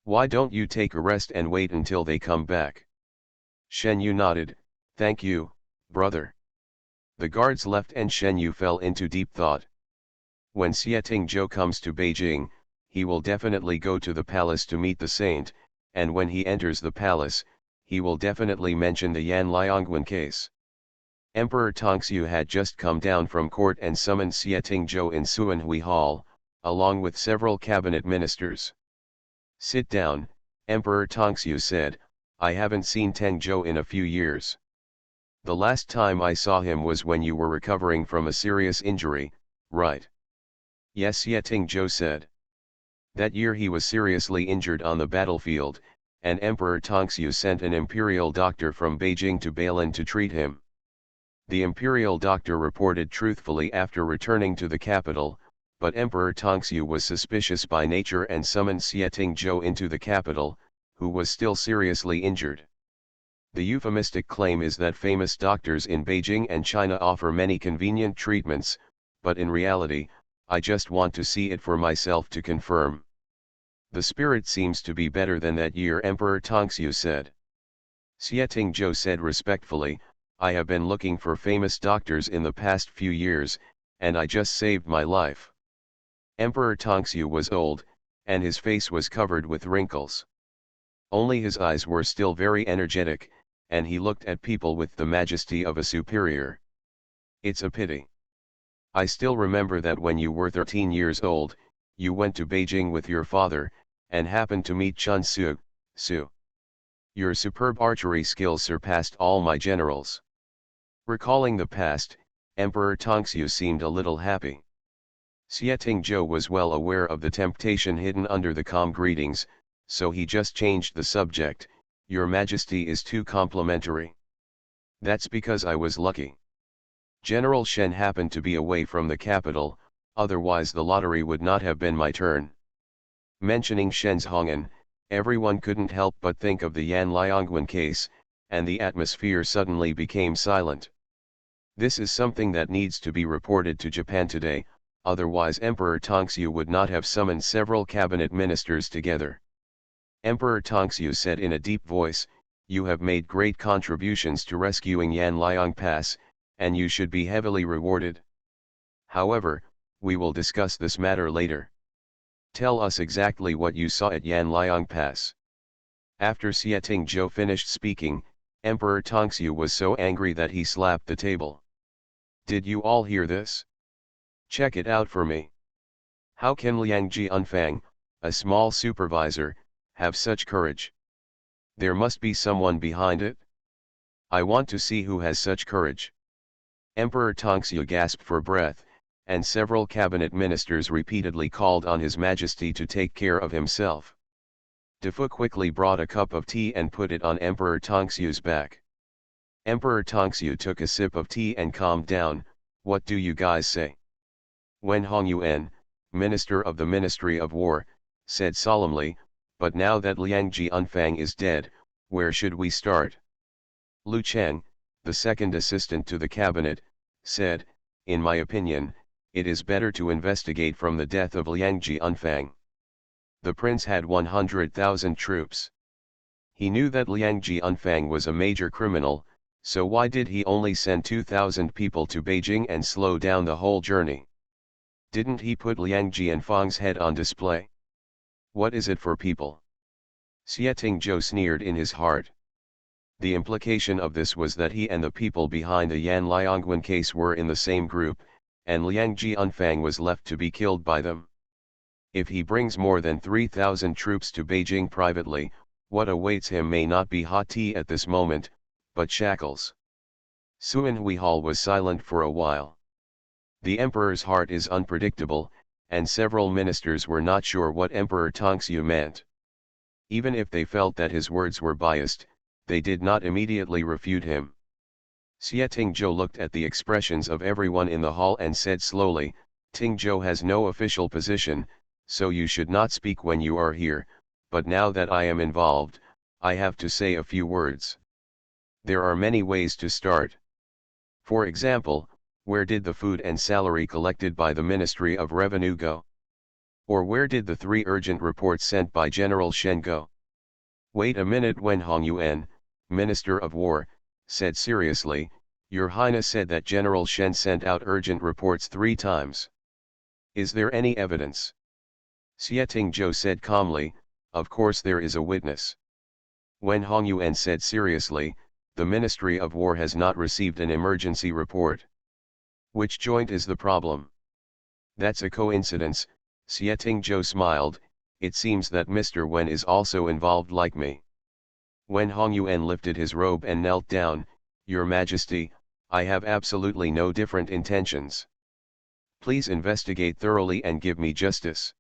A: "Why don't you take a rest and wait until they come back?" Shen Yu nodded, "Thank you, brother." The guards left and Shen Yu fell into deep thought. When Xieting Zhou comes to Beijing, he will definitely go to the palace to meet the saint, and when he enters the palace, he will definitely mention the Yan Liangwen case. Emperor Tongxue had just come down from court and summoned Xieting Zhou in Suanhui Hall, along with several cabinet ministers. "Sit down," Emperor Tongxue said, "I haven't seen Teng Zhou in a few years. The last time I saw him was when you were recovering from a serious injury, right?" "Yes," Xieting Zhou said. "That year he was seriously injured on the battlefield, and Emperor Tongxue sent an imperial doctor from Beijing to Bailin to treat him. The imperial doctor reported truthfully after returning to the capital, but Emperor Tongxue was suspicious by nature and summoned Xieting Zhou into the capital, who was still seriously injured. The euphemistic claim is that famous doctors in Beijing and China offer many convenient treatments, but in reality, I just want to see it for myself to confirm. The spirit seems to be better than that year, Emperor Tongsu said. Xie Zhou said respectfully, I have been looking for famous doctors in the past few years, and I just saved my life. Emperor Tongsu was old, and his face was covered with wrinkles. Only his eyes were still very energetic, and he looked at people with the majesty of a superior. It's a pity. I still remember that when you were 13 years old, you went to Beijing with your father, and happened to meet Chun Su. Your superb archery skills surpassed all my generals. Recalling the past, Emperor Tongsu seemed a little happy. Xie Zhou was well aware of the temptation hidden under the calm greetings, so he just changed the subject. Your Majesty is too complimentary. That's because I was lucky. General Shen happened to be away from the capital, otherwise the lottery would not have been my turn. Mentioning Shen's Hongan, everyone couldn't help but think of the Yan Liangwen case, and the atmosphere suddenly became silent. This is something that needs to be reported to Japan today, otherwise Emperor Tongsu would not have summoned several cabinet ministers together. Emperor Tongsu said in a deep voice, you have made great contributions to rescuing Yan Liang Pass, and you should be heavily rewarded. However, we will discuss this matter later. Tell us exactly what you saw at Yan Liang Pass. After Xie Zhou finished speaking, Emperor Tongsu was so angry that he slapped the table. Did you all hear this? Check it out for me. How can Liang Jianfang, a small supervisor, have such courage? There must be someone behind it. I want to see who has such courage. Emperor Tongsu gasped for breath, and several cabinet ministers repeatedly called on His Majesty to take care of himself. Defu quickly brought a cup of tea and put it on Emperor Tongsu's back. Emperor Tongsu took a sip of tea and calmed down. What do you guys say? Wen Hongyuan, Minister of the Ministry of War, said solemnly, but now that Liang Jianfang is dead, where should we start? Lu Cheng, the second assistant to the cabinet, said, in my opinion, it is better to investigate from the death of Liang Jianfang. The prince had 100,000 troops. He knew that Liang Jianfang was a major criminal, so why did he only send 2,000 people to Beijing and slow down the whole journey? Didn't he put Liang Jianfang's head on display? What is it for people? Xie Zhou sneered in his heart. The implication of this was that he and the people behind the Yan Liangwen case were in the same group, and Liang Jianfang was left to be killed by them. If he brings more than 3,000 troops to Beijing privately, what awaits him may not be hot tea at this moment, but shackles. Suan Huihal was silent for a while. The emperor's heart is unpredictable, and several ministers were not sure what Emperor Tongsu meant. Even if they felt that his words were biased, they did not immediately refute him. Xie Zhou looked at the expressions of everyone in the hall and said slowly, Tingzhou has no official position, so you should not speak when you are here, but now that I am involved, I have to say a few words. There are many ways to start. For example, where did the food and salary collected by the Ministry of Revenue go? Or where did the 3 urgent reports sent by General Shen go? Wait a minute. Wen Hongyuan, Minister of War, said seriously, Your Highness said that General Shen sent out urgent reports 3 times. Is there any evidence? Xie Zhou said calmly, of course there is a witness. Wen Hongyuan said seriously, the Ministry of War has not received an emergency report. Which joint is the problem? That's a coincidence, Xie Zhou smiled, it seems that Mr. Wen is also involved like me. Wen Hongyuan lifted his robe and knelt down, Your Majesty, I have absolutely no different intentions. Please investigate thoroughly and give me justice.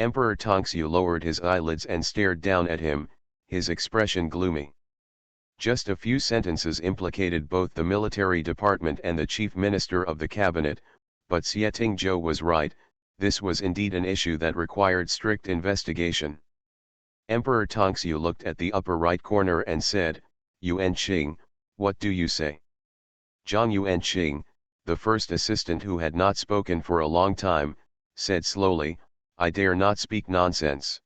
A: Emperor Tongsu lowered his eyelids and stared down at him, his expression gloomy. Just a few sentences implicated both the military department and the chief minister of the cabinet, but Xie Zhou was right, this was indeed an issue that required strict investigation. Emperor Tongsu looked at the upper right corner and said, Yuan Qing, what do you say? Zhang Yuan Qing, The first assistant, who had not spoken for a long time, said slowly, "I dare not speak nonsense.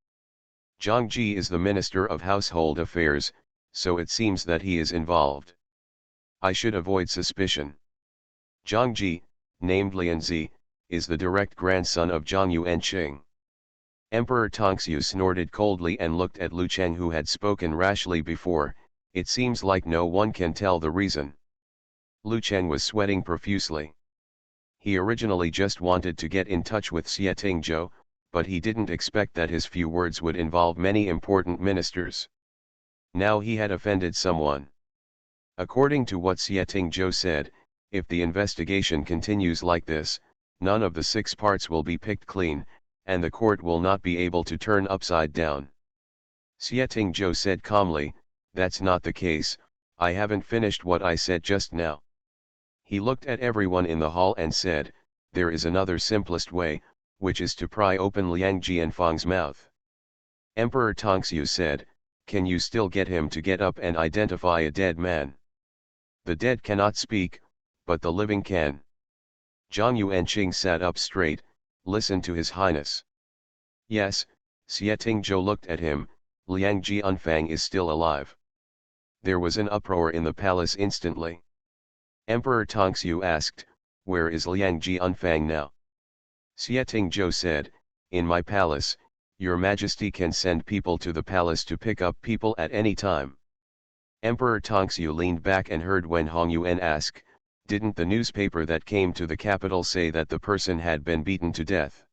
A: Zhang Ji is the Minister of Household Affairs, so it seems that he is involved. I should avoid suspicion. Zhang Ji, named Lianzi, is the direct grandson of Zhang Yuanqing." Emperor Tongxue snorted coldly and looked at Lu Cheng, who had spoken rashly before. It seems like no one can tell the reason. Lu Cheng was sweating profusely. He originally just wanted to get in touch with Xie Tingzhou, but he didn't expect that his few words would involve many important ministers. Now he had offended someone. According to what Xie Tingzhou said, if the investigation continues like this, none of the 6 parts will be picked clean, and the court will not be able to turn upside down. Xie Tingzhou said calmly, "That's not the case, I haven't finished what I said just now." He looked at everyone in the hall and said, "There is another simplest way, which is to pry open Liang Jianfang's mouth." Emperor Tongxue said, "Can you still get him to get up and identify a dead man?" "The dead cannot speak, but the living can." Zhang Yuanqing sat up straight. "Listen to His Highness." "Yes." Xie Tingzhou looked at him. "Liang Jianfang is still alive." There was an uproar in the palace instantly. Emperor Tongxue asked, "Where is Liang Jianfang now?" Xie Tingzhou said, "In my palace. Your Majesty can send people to the palace to pick up people at any time." Emperor Tongxue leaned back and heard Wen Hongyuan ask, "Didn't the newspaper that came to the capital say that the person had been beaten to death?"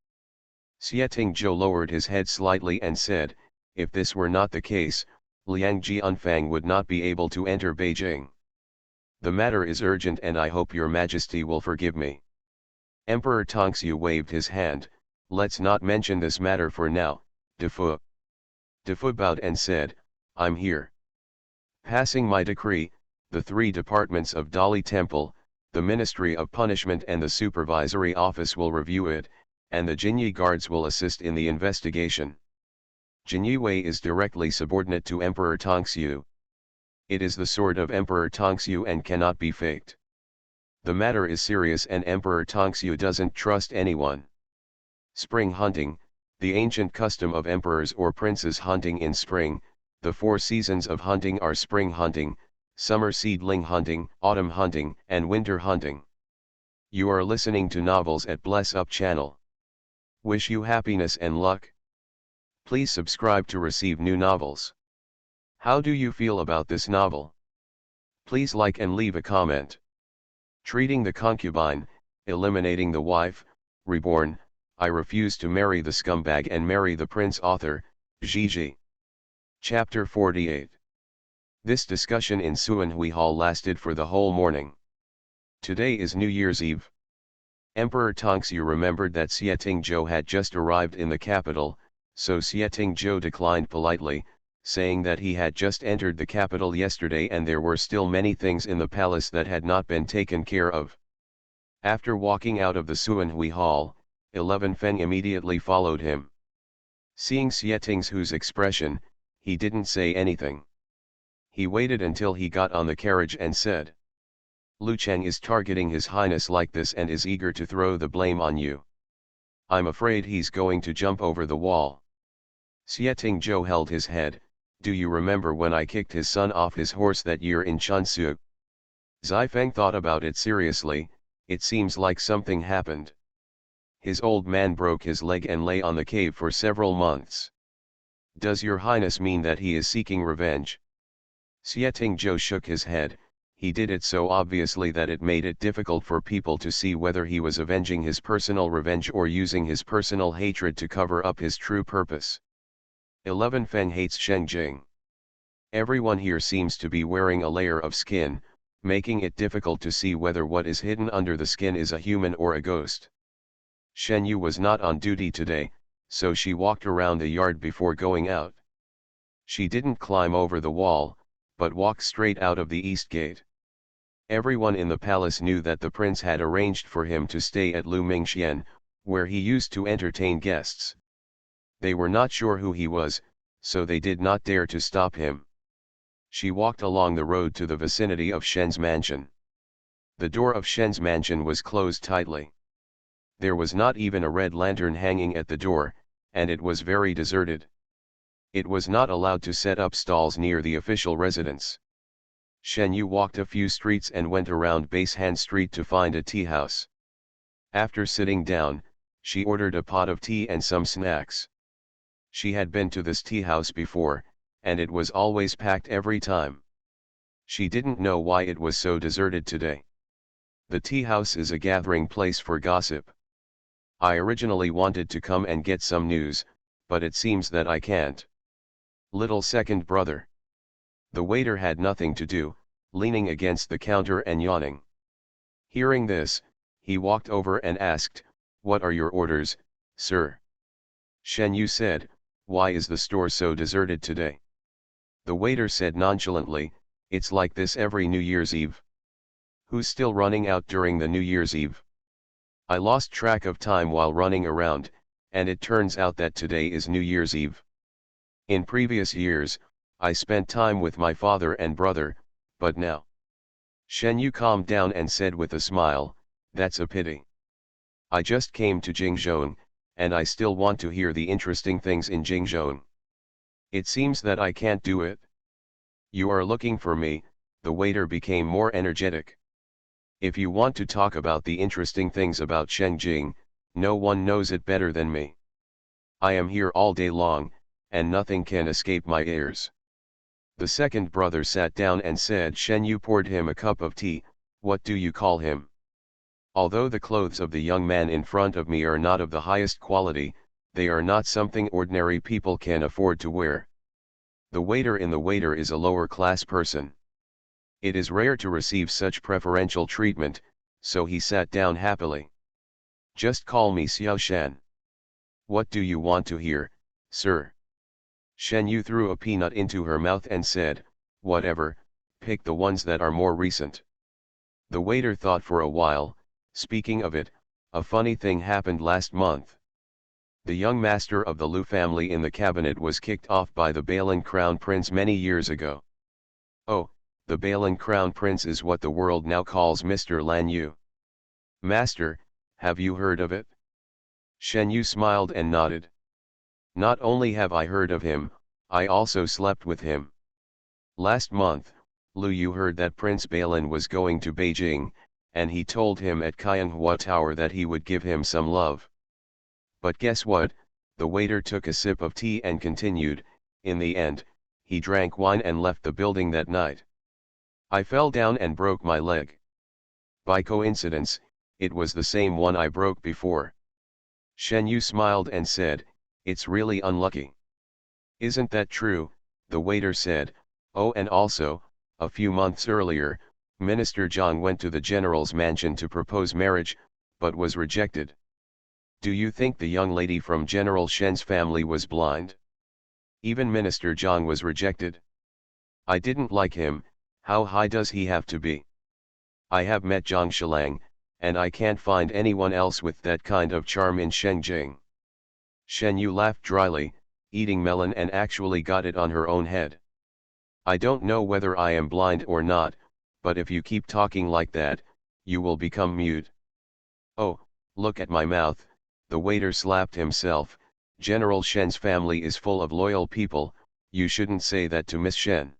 A: Xie Tingzhou lowered his head slightly and said, "If this were not the case, Liang Jianfang would not be able to enter Beijing. The matter is urgent and I hope your Majesty will forgive me." Emperor Tongxue waved his hand, "Let's not mention this matter for now, Defu." Defu bowed and said, "I'm here. Passing my decree, the 3 departments of Dali Temple, the Ministry of Punishment and the Supervisory Office will review it, and the Jinyi Guards will assist in the investigation." Jinyi Wei is directly subordinate to Emperor Tongxue. It is the sword of Emperor Tongxue and cannot be faked. The matter is serious and Emperor Tongxue doesn't trust anyone. Spring hunting, the ancient custom of emperors or princes hunting in spring. The 4 seasons of hunting are spring hunting, summer seedling hunting, autumn hunting, and winter hunting. You are listening to Novels at Bless Up channel. Wish you happiness and luck. Please subscribe to receive new novels. How do you feel about this novel? Please like and leave a comment. Treating the Concubine, Eliminating the Wife, Reborn, I Refuse to Marry the Scumbag and Marry the Prince. Author, Gigi. Chapter 48. This discussion in Suanhui Hall lasted for the whole morning. Today is New Year's Eve. Emperor Tongxue remembered that Xie Tingzhou had just arrived in the capital, so Xie Tingzhou declined politely, saying that he had just entered the capital yesterday and there were still many things in the palace that had not been taken care of. After walking out of the Suanhui Hall, 11 Feng immediately followed him. Seeing Xie Tingzhou's expression, he didn't say anything. He waited until he got on the carriage and said, "Lu Cheng is targeting His Highness like this and is eager to throw the blame on you. I'm afraid he's going to jump over the wall." Xie Tingzhou held his head. "Do you remember when I kicked his son off his horse that year in Chansu?" Zai Feng thought about it seriously. "It seems like something happened. His old man broke his leg and lay on the cave for several months. Does your Highness mean that he is seeking revenge?" Xie Tingzhou shook his head. He did it so obviously that it made it difficult for people to see whether he was avenging his personal revenge or using his personal hatred to cover up his true purpose. 11 Feng hates Shengjing. Everyone here seems to be wearing a layer of skin, making it difficult to see whether what is hidden under the skin is a human or a ghost. Shen Yu was not on duty today, so she walked around the yard before going out. She didn't climb over the wall, but walked straight out of the east gate. Everyone in the palace knew that the prince had arranged for him to stay at Lu Mingxian, where he used to entertain guests. They were not sure who he was, so they did not dare to stop him. She walked along the road to the vicinity of Shen's mansion. The door of Shen's mansion was closed tightly. There was not even a red lantern hanging at the door, and it was very deserted. It was not allowed to set up stalls near the official residence. Shen Yu walked a few streets and went around Basehan Street to find a tea house. After sitting down, she ordered a pot of tea and some snacks. She had been to this tea house before, and it was always packed every time. She didn't know why it was so deserted today. The tea house is a gathering place for gossip. I originally wanted to come and get some news, but it seems that I can't. Little second brother. The waiter had nothing to do, leaning against the counter and yawning. Hearing this, he walked over and asked, "What are your orders, sir?" Shen Yu said, "Why is the store so deserted today?" The waiter said nonchalantly, "It's like this every New Year's Eve." "Who's still running out during the New Year's Eve?" "I lost track of time while running around, and it turns out that today is New Year's Eve. In previous years, I spent time with my father and brother, but now." Shen Yu calmed down and said with a smile, "That's a pity. I just came to Jingzhou, and I still want to hear the interesting things in Jingzhou. It seems that I can't do it." "You are looking for me," the waiter became more energetic. "If you want to talk about the interesting things about Shengjing, no one knows it better than me. I am here all day long, and nothing can escape my ears." The second brother sat down and said Shen Yu poured him a cup of tea. "What do you call him? Although the clothes of the young man in front of me are not of the highest quality, they are not something ordinary people can afford to wear. The waiter in the waiter is a lower class person. It is rare to receive such preferential treatment, so he sat down happily. "Just call me Xiao Shan." "What do you want to hear, sir?" Shen Yu threw a peanut into her mouth and said, "Whatever, pick the ones that are more recent." The waiter thought for a while. "Speaking of it, a funny thing happened last month. The young master of the Lu family in the cabinet was kicked off by the Balan Crown Prince many years ago." "Oh, the Balan Crown Prince is what the world now calls Mr. Lan Yu. Master, have you heard of it?" Shen Yu smiled and nodded. "Not only have I heard of him, I also slept with him. Last month, Lu Yu heard that Prince Balan was going to Beijing, and he told him at Qianghua Tower that he would give him some love. But guess what?" The waiter took a sip of tea and continued, "In the end, he drank wine and left the building that night. I fell down and broke my leg. By coincidence, it was the same one I broke before." Shen Yu smiled and said, "It's really unlucky." "Isn't that true?" the waiter said. "Oh, and also, a few months earlier, Minister Zhang went to the general's mansion to propose marriage, but was rejected. Do you think the young lady from General Shen's family was blind? Even Minister Zhang was rejected. I didn't like him. How high does he have to be? I have met Zhang Shilang, and I can't find anyone else with that kind of charm in Shengjing." Shen Yu laughed dryly, eating melon, and actually got it on her own head. "I don't know whether I am blind or not, but if you keep talking like that, you will become mute." "Oh, look at my mouth," the waiter slapped himself. "General Shen's family is full of loyal people, you shouldn't say that to Miss Shen.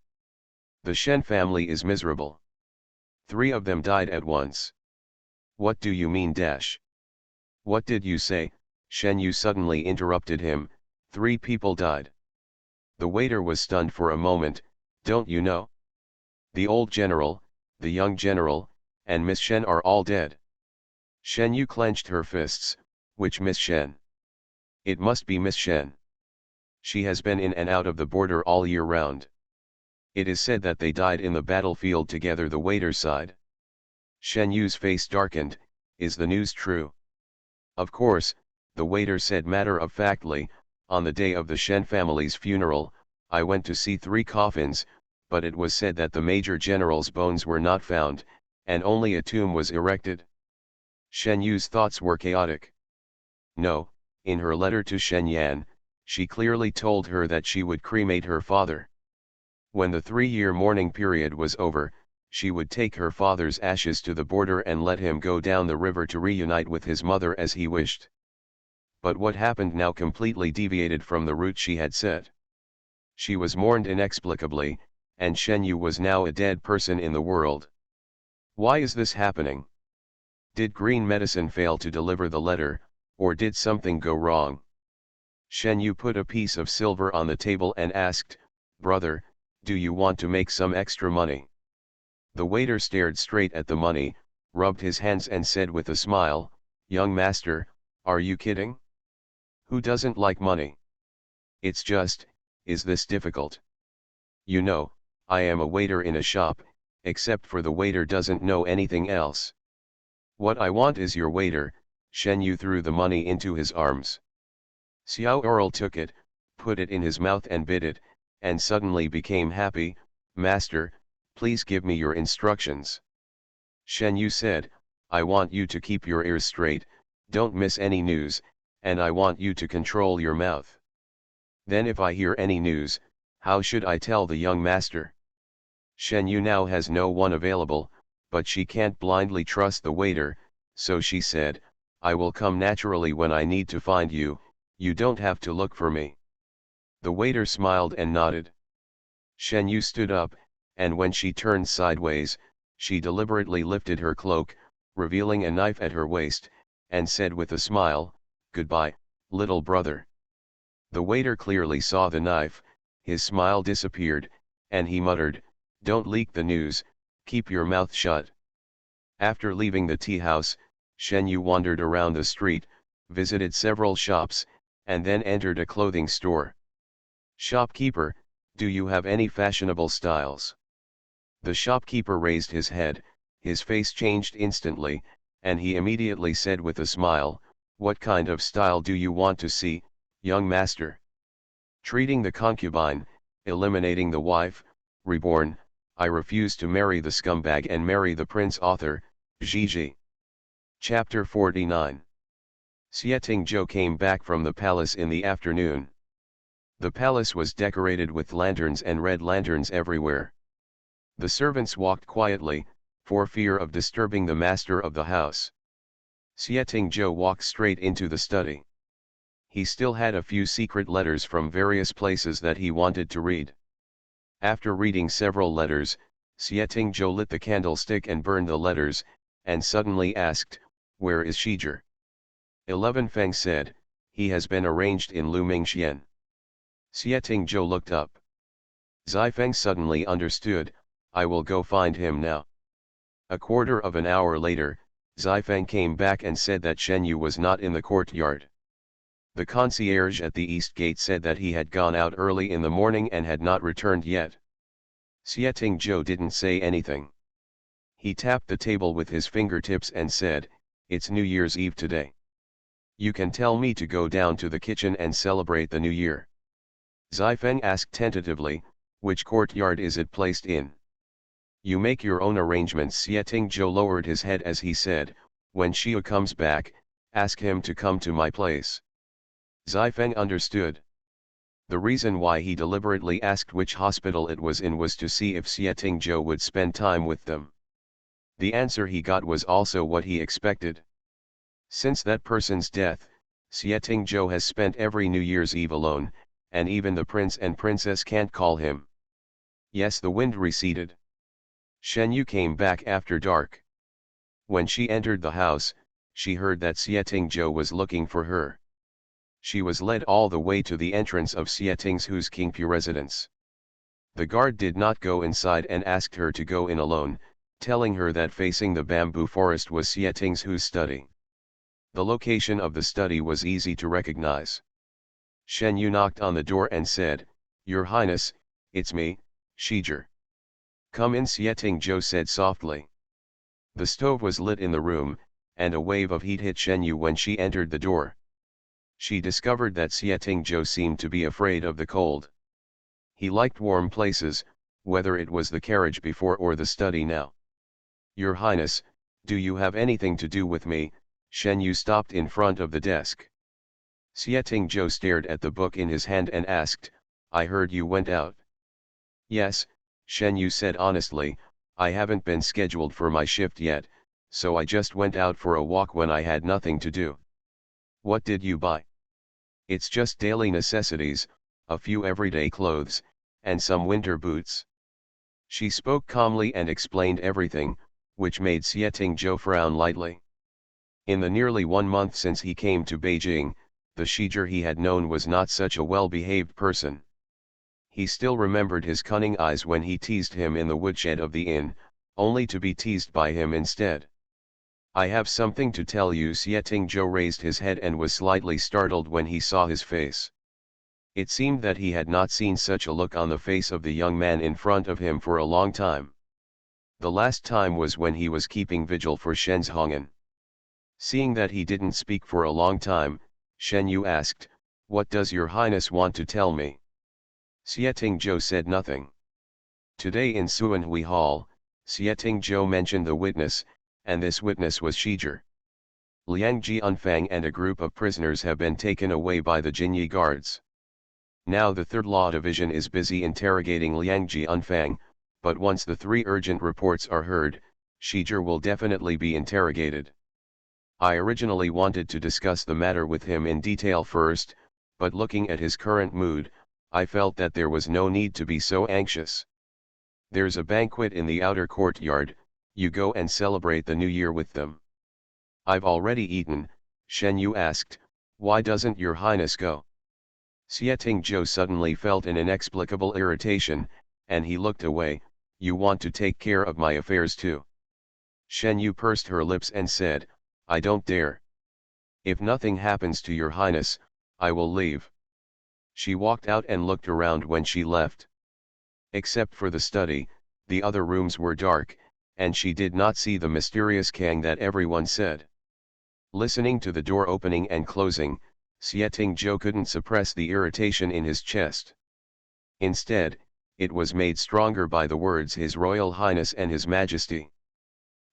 A: The Shen family is miserable. 3 of them died at once." "What do you mean dash?" "What did you say?" Shen Yu suddenly interrupted him. "3 people died." The waiter was stunned for a moment. "Don't you know? The old general, the young general, and Miss Shen are all dead." Shen Yu clenched her fists. "Which Miss Shen?" "It must be Miss Shen. She has been in and out of the border all year round. It is said that they died in the battlefield together." The waiter sighed. Shen Yu's face darkened. "Is the news true?" "Of course," the waiter said matter-of-factly. "On the day of the Shen family's funeral, I went to see 3 coffins, but it was said that the major general's bones were not found, and only a tomb was erected." Shen Yu's thoughts were chaotic. No, in her letter to Shen Yan, she clearly told her that she would cremate her father. When the 3-year mourning period was over, she would take her father's ashes to the border and let him go down the river to reunite with his mother as he wished. But what happened now completely deviated from the route she had set. She was mourned inexplicably, and Shen Yu was now a dead person in the world. Why is this happening? Did green medicine fail to deliver the letter, or did something go wrong? Shen Yu put a piece of silver on the table and asked, "Brother, do you want to make some extra money?" The waiter stared straight at the money, rubbed his hands and said with a smile, "Young master, are you kidding? Who doesn't like money? It's just, is this difficult? You know, I am a waiter in a shop, except for the waiter doesn't know anything else. What I want is your waiter." Shen Yu threw the money into his arms. Xiao Earl took it, put it in his mouth and bit it, and suddenly became happy. "Master, please give me your instructions." Shen Yu said, "I want you to keep your ears straight, don't miss any news, and I want you to control your mouth. Then if I hear any news, how should I tell the young master?" Shen Yu now has no one available, but she can't blindly trust the waiter, so she said, "I will come naturally when I need to find you, you don't have to look for me." The waiter smiled and nodded. Shen Yu stood up, and when she turned sideways, she deliberately lifted her cloak, revealing a knife at her waist, and said with a smile, "Goodbye, little brother." The waiter clearly saw the knife, his smile disappeared, and he muttered, "Don't leak the news, keep your mouth shut." After leaving the tea house, Shen Yu wandered around the street, visited several shops, and then entered a clothing store. "Shopkeeper, do you have any fashionable styles?" The shopkeeper raised his head, his face changed instantly, and he immediately said with a smile, "What kind of style do you want to see, young master?" Treating the concubine, eliminating the wife, reborn, I refuse to marry the scumbag and marry the prince. Author, Gigi. Chapter 49. Xieting Zhou came back from the palace in the afternoon. The palace was decorated with lanterns and red lanterns everywhere. The servants walked quietly, for fear of disturbing the master of the house. Xieting Zhou walked straight into the study. He still had a few secret letters from various places that he wanted to read. After reading several letters, Xieting Zhou lit the candlestick and burned the letters, and suddenly asked, "Where is Shizhi?" 11 Feng said, "He has been arranged in Lu Mingxian." Xieting Zhou looked up. Feng suddenly understood, "I will go find him now." A quarter of an hour later, Feng came back and said that Shen Yu was not in the courtyard. The concierge at the east gate said that he had gone out early in the morning and had not returned yet. Xieting Zhou didn't say anything. He tapped the table with his fingertips and said, "It's New Year's Eve today. You can tell me to go down to the kitchen and celebrate the New Year." Feng asked tentatively, "Which courtyard is it placed in?" "You make your own arrangements." Xieting Zhou lowered his head as he said, "When Xia comes back, ask him to come to my place." Feng understood. The reason why he deliberately asked which hospital it was in was to see if Xieting Zhou would spend time with them. The answer he got was also what he expected. Since that person's death, Xieting Zhou has spent every New Year's Eve alone, and even the prince and princess can't call him. Yes, the wind receded. Shen Yu came back after dark. When she entered the house, she heard that Xieting Zhou was looking for her. She was led all the way to the entrance of Xieting Zhou's Qingpu residence. The guard did not go inside and asked her to go in alone, telling her that facing the bamboo forest was Xieting Zhou's study. The location of the study was easy to recognize. Shen Yu knocked on the door and said, "Your Highness, it's me, Shizhi." "Come in," Xieting Zhou said softly. The stove was lit in the room, and a wave of heat hit Shen Yu when she entered the door. She discovered that Xieting Zhou seemed to be afraid of the cold. He liked warm places, whether it was the carriage before or the study now. "Your Highness, do you have anything to do with me?" Shen Yu stopped in front of the desk. Xieting Zhou stared at the book in his hand and asked, "I heard you went out." "Yes," Shen Yu said honestly, I haven't been scheduled for my shift yet, so I just went out for a walk when I had nothing to do. What did you buy? It's just daily necessities, a few everyday clothes, and some winter boots. She spoke calmly and explained everything, which made Xieting Zhou frown lightly. In the nearly 1 month since he came to Beijing, the Shijir he had known was not such a well-behaved person. He still remembered his cunning eyes when he teased him in the woodshed of the inn, only to be teased by him instead. I have something to tell you. Xieting Zhou raised his head and was slightly startled when he saw his face. It seemed that he had not seen such a look on the face of the young man in front of him for a long time. The last time was when he was keeping vigil for Shen's Hongan. Seeing that he didn't speak for a long time, Shen Yu asked, "What does your highness want to tell me?" Xieting Zhou said nothing. Today in Suanhui Hall, Xieting Zhou mentioned the witness, and this witness was Shijir. Liang Jianfang and a group of prisoners have been taken away by the Jinyi guards. Now the 3rd Law Division is busy interrogating Liang Jianfang, but once the 3 urgent reports are heard, Shijir will definitely be interrogated. I originally wanted to discuss the matter with him in detail first, but looking at his current mood, I felt that there was no need to be so anxious. There's a banquet in the outer courtyard, you go and celebrate the new year with them. I've already eaten, Shen Yu asked, why doesn't your highness go? Xieting Zhou suddenly felt an inexplicable irritation, and he looked away. You want to take care of my affairs too? Shen Yu pursed her lips and said, I don't dare. If nothing happens to your highness, I will leave. She walked out and looked around when she left. Except for the study, the other rooms were dark, and she did not see the mysterious Kang that everyone said. Listening to the door opening and closing, Xieting Zhou couldn't suppress the irritation in his chest. Instead, it was made stronger by the words His Royal Highness and His Majesty.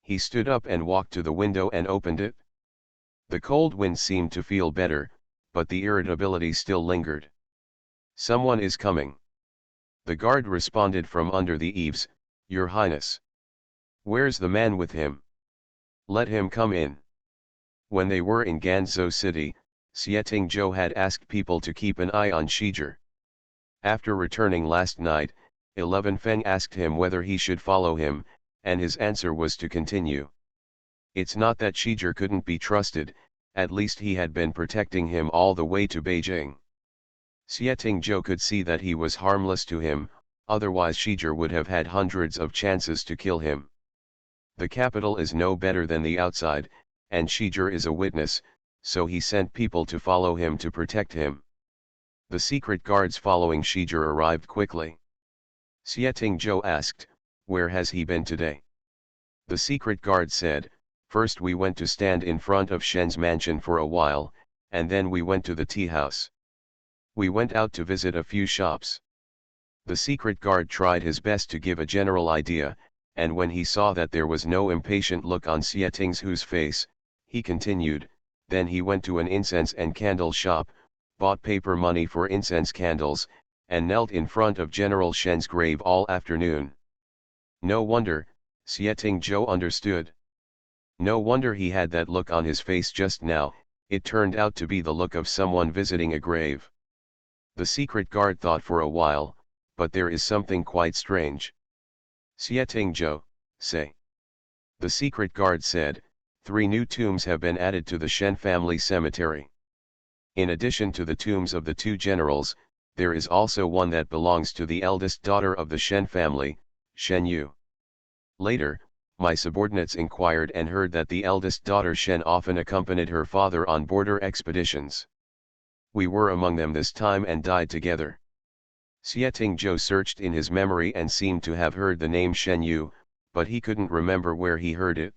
A: He stood up and walked to the window and opened it. The cold wind seemed to feel better, but the irritability still lingered. Someone is coming. The guard responded from under the eaves, Your Highness. Where's the man with him? Let him come in. When they were in Ganzhou City, Xieting Zhou had asked people to keep an eye on Shijir. After returning last night, 11 Feng asked him whether he should follow him, and his answer was to continue. It's not that Shijir couldn't be trusted, at least he had been protecting him all the way to Beijing. Xieting Zhou could see that he was harmless to him, otherwise Shijir would have had hundreds of chances to kill him. The capital is no better than the outside, and Shijir is a witness, so he sent people to follow him to protect him. The secret guards following Shijir arrived quickly. Xieting Zhou asked, Where has he been today? The secret guard said, First we went to stand in front of Shen's mansion for a while, and then we went to the tea house. We went out to visit a few shops. The secret guard tried his best to give a general idea, and when he saw that there was no impatient look on Xieting Zhou's face, he continued, Then he went to an incense and candle shop, bought paper money for incense candles, and knelt in front of General Shen's grave all afternoon. No wonder, Xieting Zhou understood. No wonder he had that look on his face just now, it turned out to be the look of someone visiting a grave. The secret guard thought for a while, but there is something quite strange. Xieting Zhou, say. The secret guard said, 3 new tombs have been added to the Shen family cemetery. In addition to the tombs of the 2 generals, there is also one that belongs to the eldest daughter of the Shen family, Shen Yu. Later, my subordinates inquired and heard that the eldest daughter Shen often accompanied her father on border expeditions. We were among them this time and died together. Xieting Zhou searched in his memory and seemed to have heard the name Shen Yu, but he couldn't remember where he heard it.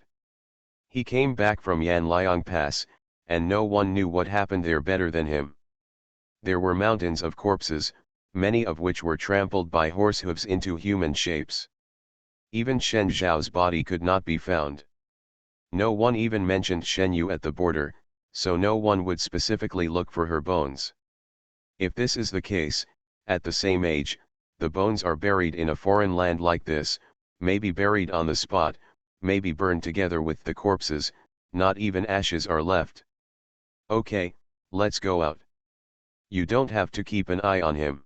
A: He came back from Yanliang Pass, and no one knew what happened there better than him. There were mountains of corpses, many of which were trampled by horse hooves into human shapes. Even Shen Zhao's body could not be found. No one even mentioned Shen Yu at the border, so no one would specifically look for her bones. If this is the case, at the same age, the bones are buried in a foreign land like this, maybe buried on the spot, maybe burned together with the corpses, not even ashes are left. Okay, let's go out. You don't have to keep an eye on him.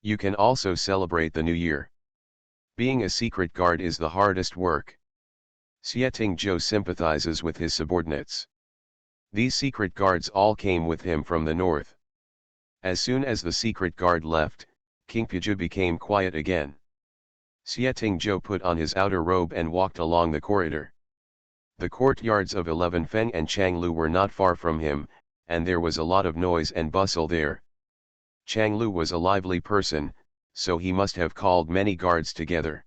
A: You can also celebrate the new year. Being a secret guard is the hardest work. SecondChance sympathizes with his subordinates. These secret guards all came with him from the north. As soon as the secret guard left, Concubine became quiet again. SecondChance put on his outer robe and walked along the corridor. The courtyards of 11 Feng and Changlu were not far from him, and there was a lot of noise and bustle there. Changlu was a lively person, so he must have called many guards together.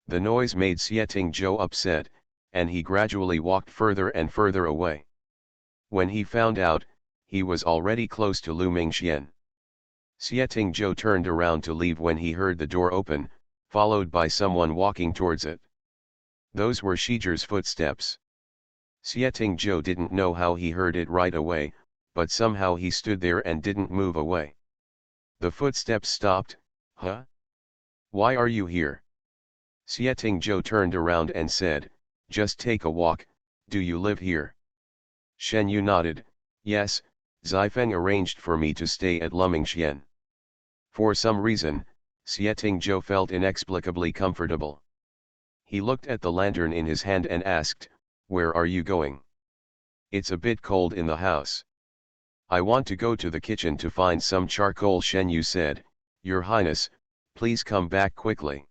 A: The noise made SecondChance upset, and he gradually walked further and further away. When he found out, he was already close to Lu Mingxian. SecondChance turned around to leave when he heard the door open, followed by someone walking towards it. Those were Shiger's footsteps. SecondChance didn't know how he heard it right away, but somehow he stood there and didn't move away. The footsteps stopped. Huh? Why are you here? SecondChance turned around and said, just take a walk, do you live here? Shen Yu nodded, yes, Zifeng arranged for me to stay at Lumingxian. For some reason, SecondChance felt inexplicably comfortable. He looked at the lantern in his hand and asked, where are you going? It's a bit cold in the house. I want to go to the kitchen to find some charcoal. Shen Yu said, Your Highness, please come back quickly.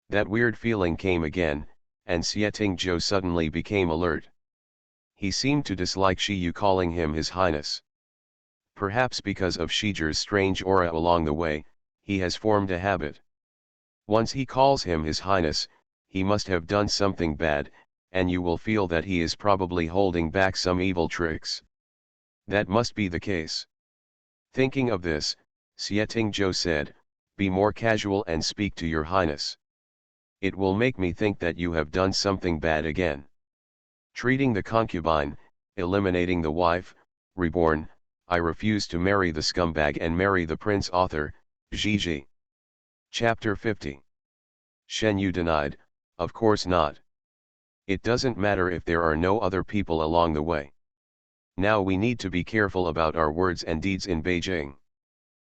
A: That weird feeling came again, and SecondChance suddenly became alert. He seemed to dislike Shi Yu calling him His Highness. Perhaps because of Shiger's strange aura along the way, he has formed a habit. Once he calls him His Highness, he must have done something bad, and you will feel that he is probably holding back some evil tricks. That must be the case. Thinking of this, SecondChance said, be more casual and speak to Your Highness. It will make me think that you have done something bad again. Treating the concubine, eliminating the wife, reborn, I refuse to marry the scumbag and marry the prince author, Gigi. Chapter 50. Shen Yu denied, of course not. It doesn't matter if there are no other people along the way. Now we need to be careful about our words and deeds in Beijing.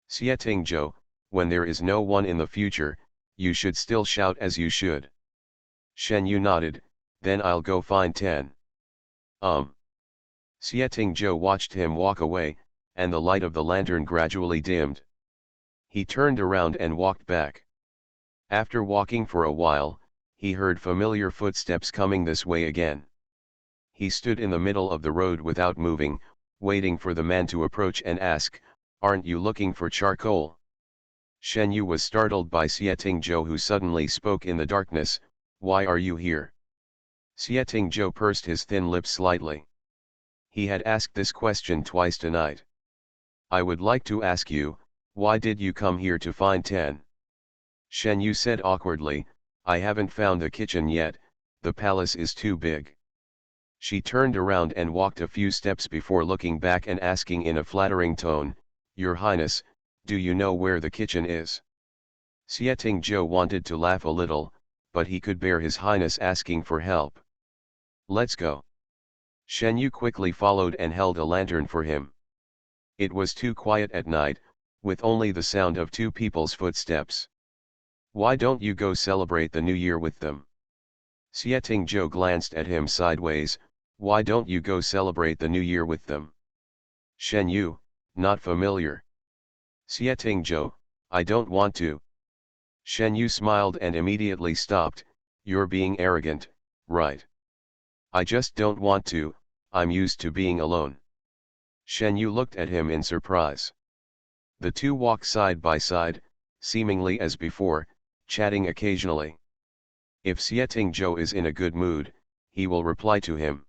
A: SecondChance, when there is no one in the future, you should still shout as you should. Shen Yu nodded, then I'll go find 10. SecondChance watched him walk away, and the light of the lantern gradually dimmed. He turned around and walked back. After walking for a while, he heard familiar footsteps coming this way again. He stood in the middle of the road without moving, waiting for the man to approach and ask, aren't you looking for charcoal? Shen Yu was startled by SecondChance who suddenly spoke in the darkness, why are you here? SecondChance pursed his thin lips slightly. He had asked this question twice tonight. I would like to ask you, why did you come here to find 10? Shen Yu said awkwardly, I haven't found the kitchen yet, the palace is too big. She turned around and walked a few steps before looking back and asking in a flattering tone, Your Highness, do you know where the kitchen is? SecondChance wanted to laugh a little, but he could bear His Highness asking for help. Let's go. Shen Yu quickly followed and held a lantern for him. It was too quiet at night, with only the sound of two people's footsteps. Why don't you go celebrate the new year with them? SecondChance glanced at him sideways, why don't you go celebrate the new year with them? Shen Yu, not familiar. SecondChance, I don't want to. Shen Yu smiled and immediately stopped, you're being arrogant, right? I just don't want to, I'm used to being alone. Shen Yu looked at him in surprise. The two walked side by side, seemingly as before, chatting occasionally. If SecondChance is in a good mood, he will reply to him.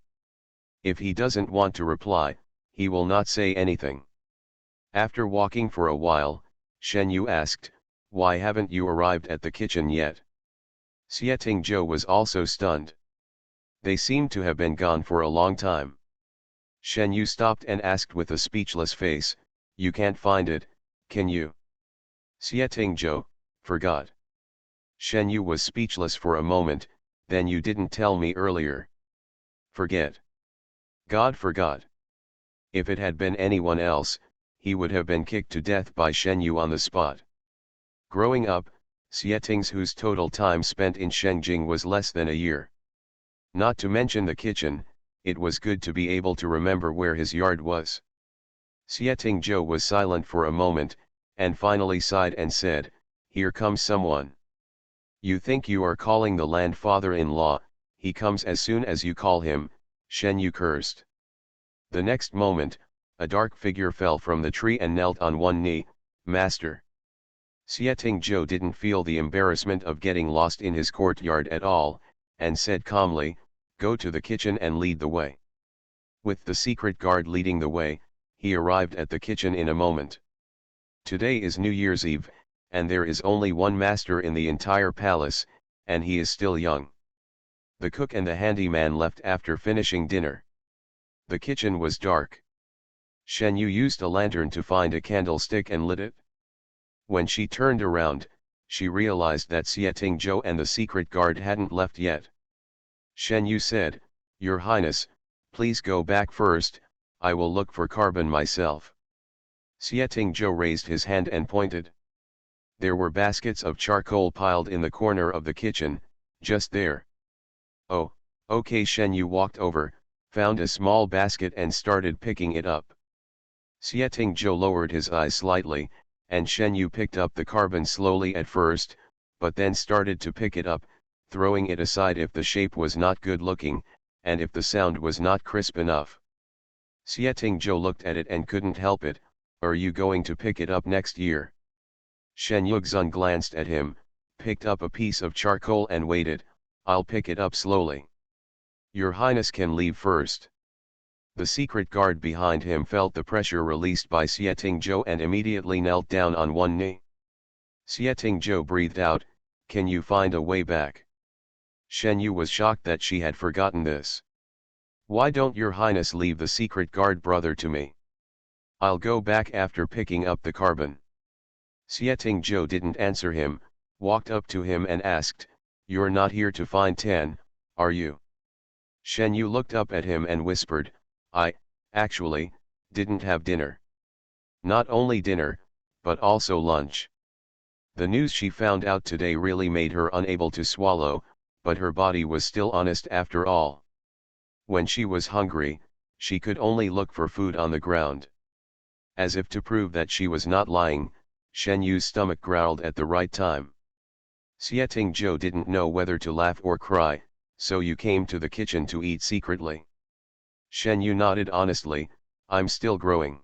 A: If he doesn't want to reply, he will not say anything. After walking for a while, Shen Yu asked, why haven't you arrived at the kitchen yet? SecondChance was also stunned. They seemed to have been gone for a long time. Shen Yu stopped and asked with a speechless face, you can't find it, can you? SecondChance, forgot. Shen Yu was speechless for a moment. Then you didn't tell me earlier. Forget. God forgot. If it had been anyone else, he would have been kicked to death by Shen Yu on the spot. Growing up, Xieting's whose total time spent in Shengjing was less than a year. Not to mention the kitchen, it was good to be able to remember where his yard was. Xieting Zhou was silent for a moment, and finally sighed and said, "Here comes someone." "You think you are calling the land father-in-law, he comes as soon as you call him," Shen Yu cursed. The next moment, a dark figure fell from the tree and knelt on one knee. "Master." Xieting Zhou didn't feel the embarrassment of getting lost in his courtyard at all, and said calmly, "Go to the kitchen and lead the way." With the secret guard leading the way, he arrived at the kitchen in a moment. Today is New Year's Eve, and there is only one master in the entire palace, and he is still young. The cook and the handyman left after finishing dinner. The kitchen was dark. Shen Yu used a lantern to find a candlestick and lit it. When she turned around, she realized that Xieting Zhou and the secret guard hadn't left yet. Shen Yu said, "Your Highness, please go back first, I will look for carbon myself." Xieting Zhou raised his hand and pointed. There were baskets of charcoal piled in the corner of the kitchen, just there. "Oh, okay." Shen Yu walked over, found a small basket and started picking it up. Xieting Zhou lowered his eyes slightly, and Shen Yu picked up the carbon slowly at first, but then started to pick it up, throwing it aside if the shape was not good looking, and if the sound was not crisp enough. Xieting Zhou looked at it and couldn't help it. "Are you going to pick it up next year?" Shen Yuxun glanced at him, picked up a piece of charcoal and waited. "I'll pick it up slowly. Your Highness can leave first." The secret guard behind him felt the pressure released by Xieting Zhou and immediately knelt down on one knee. Xieting Zhou breathed out, "Can you find a way back?" Shen Yu was shocked that she had forgotten this. "Why don't your Highness leave the secret guard brother to me? I'll go back after picking up the carbon." Xieting Zhou didn't answer him, walked up to him and asked, "You're not here to find Tan, are you?" Shen Yu looked up at him and whispered, "I, actually, didn't have dinner. Not only dinner, but also lunch." The news she found out today really made her unable to swallow, but her body was still honest after all. When she was hungry, she could only look for food on the ground. As if to prove that she was not lying, Shen Yu's stomach growled at the right time. Xieting Zhou didn't know whether to laugh or cry. "So you came to the kitchen to eat secretly?" Shen Yu nodded honestly, "I'm still growing."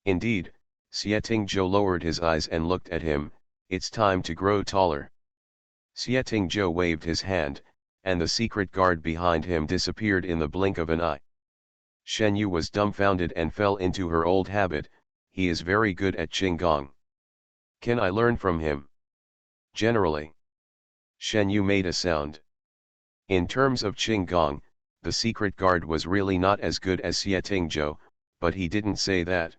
A: "Indeed." Xieting Zhou lowered his eyes and looked at him, "It's time to grow taller." Xieting Zhou waved his hand, and the secret guard behind him disappeared in the blink of an eye. Shen Yu was dumbfounded and fell into her old habit. "He is very good at Qinggong. Can I learn from him?" "Generally." Shen Yu made a sound. In terms of Qinggong, the secret guard was really not as good as Xieting Zhou, but he didn't say that.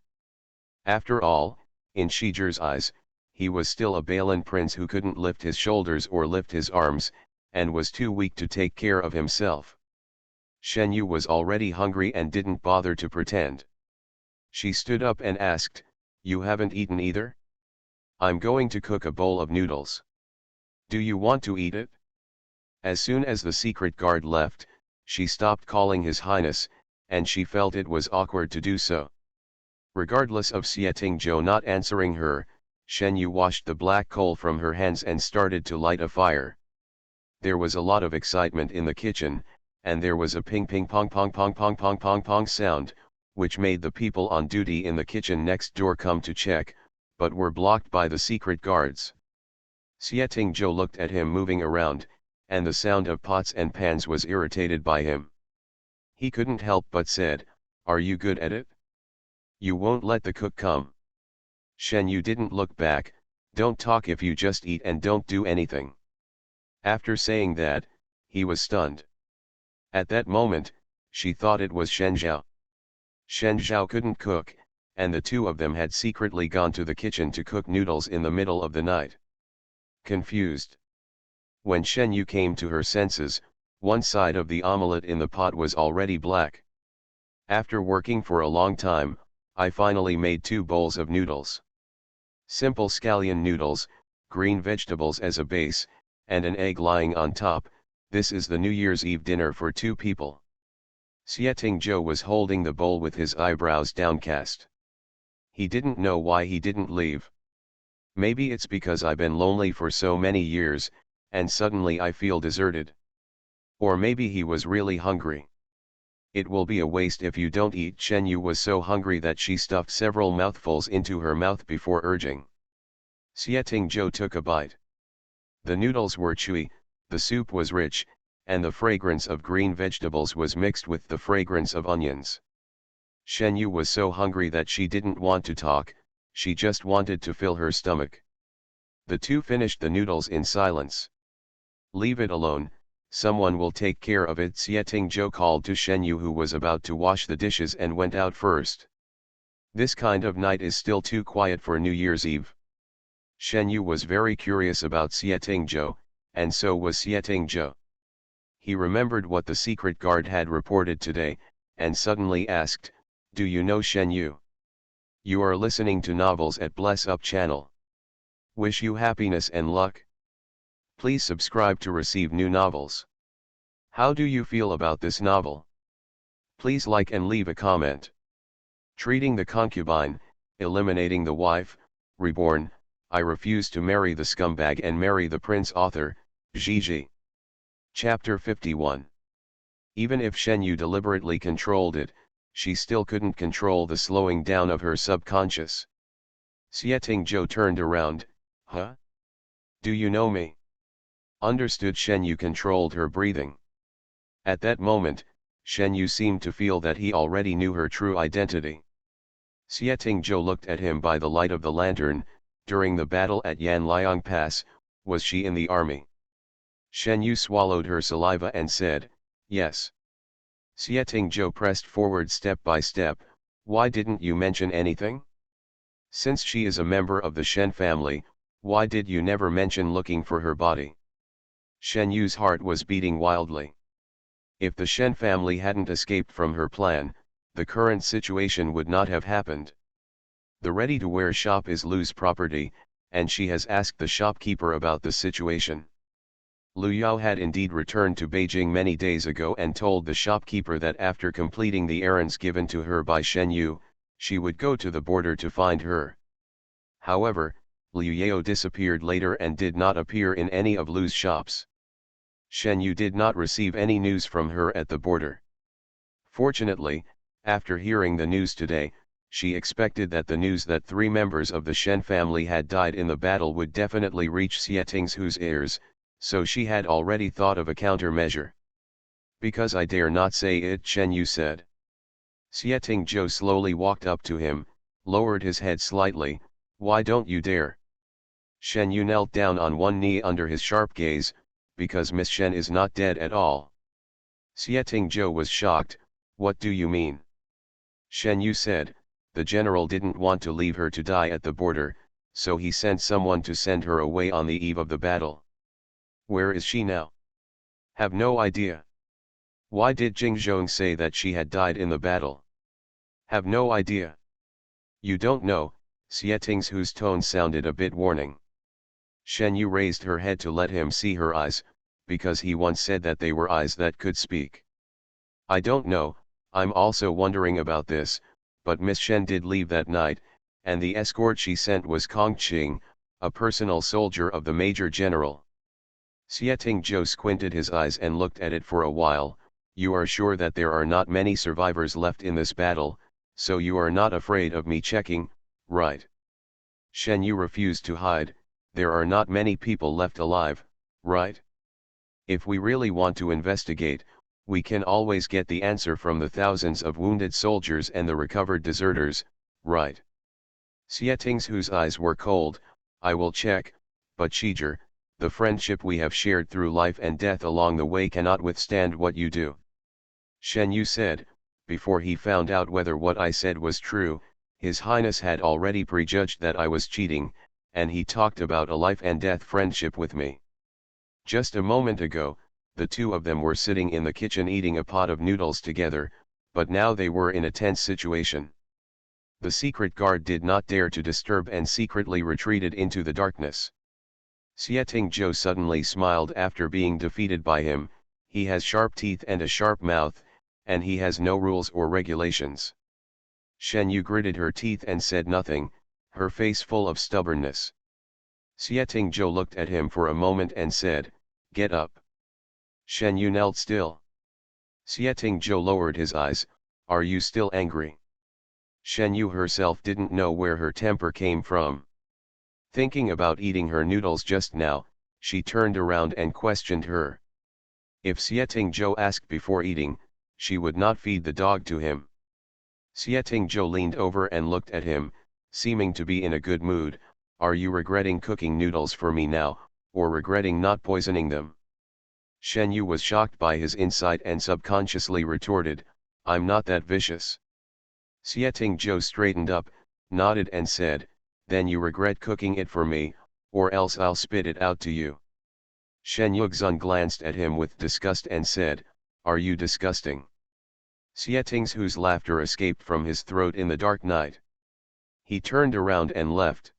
A: After all, in Shizhi's eyes, he was still a Balan prince who couldn't lift his shoulders or lift his arms, and was too weak to take care of himself. Shen Yu was already hungry and didn't bother to pretend. She stood up and asked, "You haven't eaten either?" "I'm going to cook a bowl of noodles. Do you want to eat it?" As soon as the secret guard left, she stopped calling His Highness, and she felt it was awkward to do so. Regardless of Xieting Zhou not answering her, Shen Yu washed the black coal from her hands and started to light a fire. There was a lot of excitement in the kitchen, and there was a ping ping pong pong pong pong pong pong pong sound, which made the people on duty in the kitchen next door come to check, but were blocked by the secret guards. Xieting Zhou looked at him moving around, and the sound of pots and pans was irritated by him. He couldn't help but said, "Are you good at it? You won't let the cook come?" Shen Yu didn't look back. "Don't talk if you just eat and don't do anything." After saying that, he was stunned. At that moment, she thought it was Shen Zhao. Shen Zhao couldn't cook, and the two of them had secretly gone to the kitchen to cook noodles in the middle of the night. Confused, When Shen Yu came to her senses, one side of the omelette in the pot was already black. After working for a long time, I finally made 2 bowls of noodles. Simple scallion noodles, green vegetables as a base, and an egg lying on top. This is the New Year's Eve dinner for 2 people. Xieting Zhou was holding the bowl with his eyebrows downcast. He didn't know why he didn't leave. Maybe it's because I've been lonely for so many years, and suddenly I feel deserted. Or maybe he was really hungry. It will be a waste if you don't eat. Shen Yu was so hungry that she stuffed several mouthfuls into her mouth before urging. Xieting Zhou took a bite. The noodles were chewy, the soup was rich, and the fragrance of green vegetables was mixed with the fragrance of onions. Shen Yu was so hungry that she didn't want to talk, she just wanted to fill her stomach. The 2 finished the noodles in silence. Leave it alone, someone will take care of it. Xieting Zhou called to Shen Yu, who was about to wash the dishes, and went out first. This kind of night is still too quiet for New Year's Eve. Shen Yu was very curious about Xieting Zhou, and so was Xieting Zhou. He remembered what the secret guard had reported today, and suddenly asked, "Do you know Shen Yu?" You are listening to Novels at Bless Up channel. Wish you happiness and luck. Please subscribe to receive new novels. How do you feel about this novel? Please like and leave a comment. Treating the concubine, eliminating the wife, reborn, I refuse to marry the scumbag and marry the prince. Author, Gigi. Chapter 51. Even if Shen Yu deliberately controlled it, she still couldn't control the slowing down of her subconscious. Xieting Zhou turned around. Huh? Do you know me? Understood. Shen Yu controlled her breathing. At that moment, Shen Yu seemed to feel that he already knew her true identity. Xieting Zhou looked at him by the light of the lantern. During the battle at Yanliang Pass, was she in the army? Shen Yu swallowed her saliva and said, yes. Xieting Zhou pressed forward step by step. Why didn't you mention anything? Since she is a member of the Shen family, why did you never mention looking for her body? Shen Yu's heart was beating wildly. If the Shen family hadn't escaped from her plan, the current situation would not have happened. The ready-to-wear shop is Lu's property, and she has asked the shopkeeper about the situation. Lu Yao had indeed returned to Beijing many days ago and told the shopkeeper that after completing the errands given to her by Shen Yu, she would go to the border to find her. However, Liu Yao disappeared later and did not appear in any of Lu's shops. Shen Yu did not receive any news from her at the border. Fortunately, after hearing the news today, she expected that the news that 3 members of the Shen family had died in the battle would definitely reach Xieting Zhou's ears, so she had already thought of a countermeasure. Because I dare not say it, Shen Yu said. Xieting Zhou slowly walked up to him, lowered his head slightly. Why don't you dare? Shen Yu knelt down on one knee under his sharp gaze, because Miss Shen is not dead at all. Xieting Zhou was shocked. What do you mean? Shen Yu said, the general didn't want to leave her to die at the border, so he sent someone to send her away on the eve of the battle. Where is she now? Have no idea. Why did Jing Zhong say that she had died in the battle? Have no idea. You don't know. Xieting Zhou's tone sounded a bit warning. Shen Yu raised her head to let him see her eyes, because he once said that they were eyes that could speak. I don't know, I'm also wondering about this, but Miss Shen did leave that night, and the escort she sent was Kong Qing, a personal soldier of the Major General. Xieting Zhou squinted his eyes and looked at it for a while. You are sure that there are not many survivors left in this battle, so you are not afraid of me checking, right? Shen Yu refused to hide. There are not many people left alive, right? If we really want to investigate, we can always get the answer from the thousands of wounded soldiers and the recovered deserters, right? Xieting Zhou's eyes were cold. I will check, but Shijer, the friendship we have shared through life and death along the way cannot withstand what you do. Shen Yu said, before he found out whether what I said was true, His Highness had already prejudged that I was cheating, and he talked about a life and death friendship with me. Just a moment ago, the two of them were sitting in the kitchen eating a pot of noodles together, but now they were in a tense situation. The secret guard did not dare to disturb and secretly retreated into the darkness. Xieting suddenly smiled after being defeated by him. He has sharp teeth and a sharp mouth, and he has no rules or regulations. Shen Yu gritted her teeth and said nothing, her face full of stubbornness. Xieting looked at him for a moment and said, "Get up." Shen Yu knelt still. Xieting lowered his eyes, "Are you still angry?" Shen Yu herself didn't know where her temper came from. Thinking about eating her noodles just now, she turned around and questioned her. If Xieting asked before eating, she would not feed the dog to him. Xieting leaned over and looked at him, seeming to be in a good mood. "Are you regretting cooking noodles for me now, or regretting not poisoning them?" Shen Yu was shocked by his insight and subconsciously retorted, "I'm not that vicious." Xieting straightened up, nodded and said, "Then you regret cooking it for me, or else I'll spit it out to you." Shen Yuxun glanced at him with disgust and said, "Are you disgusting?" Xieting's laughter escaped from his throat in the dark night. He turned around and left.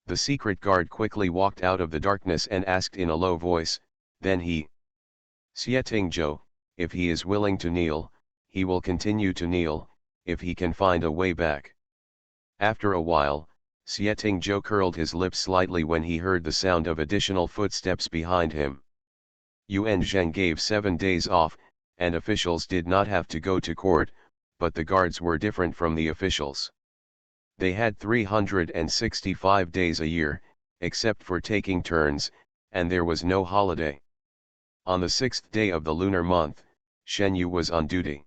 A: The secret guard quickly walked out of the darkness and asked in a low voice, then he. Xieting if he is willing to kneel, he will continue to kneel, if he can find a way back. After a while, Xieting curled his lips slightly when he heard the sound of additional footsteps behind him. Yuan Zheng gave 7 days off, and officials did not have to go to court, but the guards were different from the officials. They had 365 days a year, except for taking turns, and there was no holiday. On the 6th day of the lunar month, Shen Yu was on duty.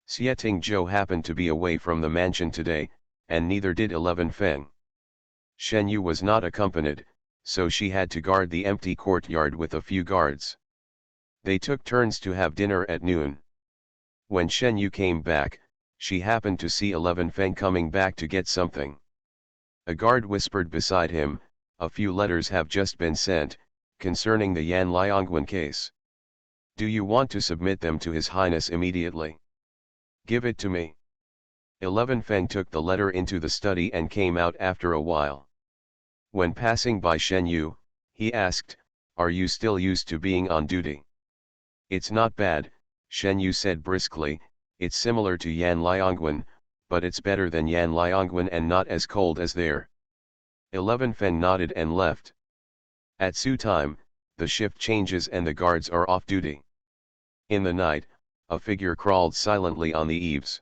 A: Xieting happened to be away from the mansion today, and neither did 11 Feng. Shen Yu was not accompanied, so she had to guard the empty courtyard with a few guards. They took turns to have dinner at noon. When Shen Yu came back, she happened to see 11 Feng coming back to get something. A guard whispered beside him, "A few letters have just been sent, concerning the Yan Liangwen case. Do you want to submit them to His Highness immediately?" "Give it to me." 11 Feng took the letter into the study and came out after a while. When passing by Shen Yu, he asked, "Are you still used to being on duty?" "It's not bad," Shen Yu said briskly, "it's similar to Yan Liangwen, but it's better than Yan Liangwen and not as cold as there." 11 Feng nodded and left. At Su time, the shift changes and the guards are off duty. In the night, a figure crawled silently on the eaves.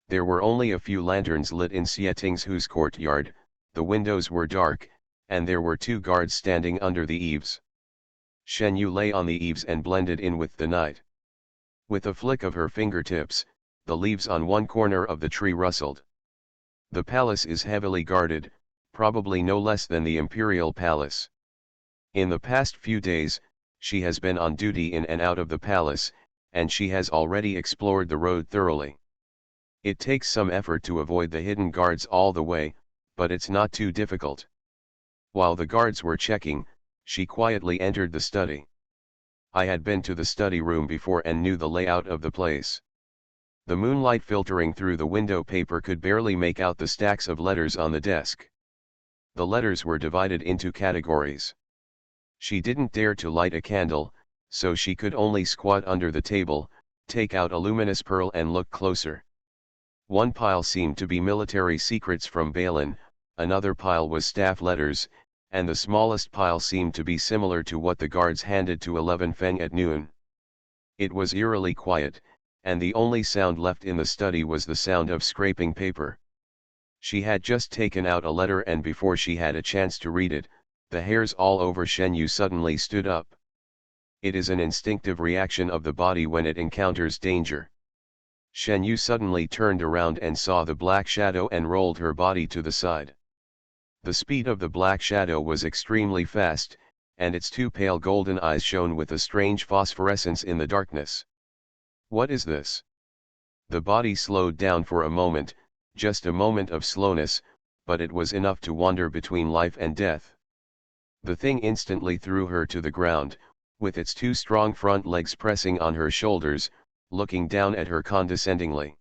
A: There were only a few lanterns lit in Xieting's courtyard, the windows were dark, and there were 2 guards standing under the eaves. Shen Yu lay on the eaves and blended in with the night. With a flick of her fingertips, the leaves on one corner of the tree rustled. The palace is heavily guarded, probably no less than the imperial palace. In the past few days, she has been on duty in and out of the palace, and she has already explored the road thoroughly. It takes some effort to avoid the hidden guards all the way, but it's not too difficult. While the guards were checking, she quietly entered the study. I had been to the study room before and knew the layout of the place. The moonlight filtering through the window paper could barely make out the stacks of letters on the desk. The letters were divided into categories. She didn't dare to light a candle, so she could only squat under the table, take out a luminous pearl and look closer. One pile seemed to be military secrets from Balin, another pile was staff letters, and the smallest pile seemed to be similar to what the guards handed to 11 Feng at noon. It was eerily quiet, and the only sound left in the study was the sound of scraping paper. She had just taken out a letter, and before she had a chance to read it, the hairs all over Shen Yu suddenly stood up. It is an instinctive reaction of the body when it encounters danger. Shen Yu suddenly turned around and saw the black shadow and rolled her body to the side. The speed of the black shadow was extremely fast, and its 2 pale golden eyes shone with a strange phosphorescence in the darkness. "What is this?" The body slowed down for a moment, just a moment of slowness, but it was enough to wander between life and death. The thing instantly threw her to the ground, with its two strong front legs pressing on her shoulders, looking down at her condescendingly.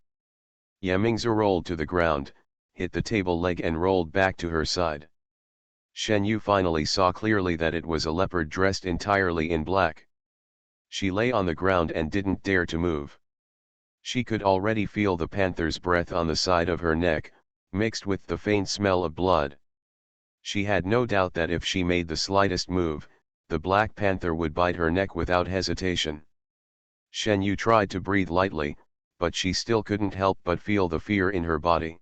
A: Yamingzi rolled to the ground, hit the table leg and rolled back to her side. Shen Yu finally saw clearly that it was a leopard dressed entirely in black. She lay on the ground and didn't dare to move. She could already feel the panther's breath on the side of her neck, mixed with the faint smell of blood. She had no doubt that if she made the slightest move, the black panther would bite her neck without hesitation. Shen Yu tried to breathe lightly, but she still couldn't help but feel the fear in her body.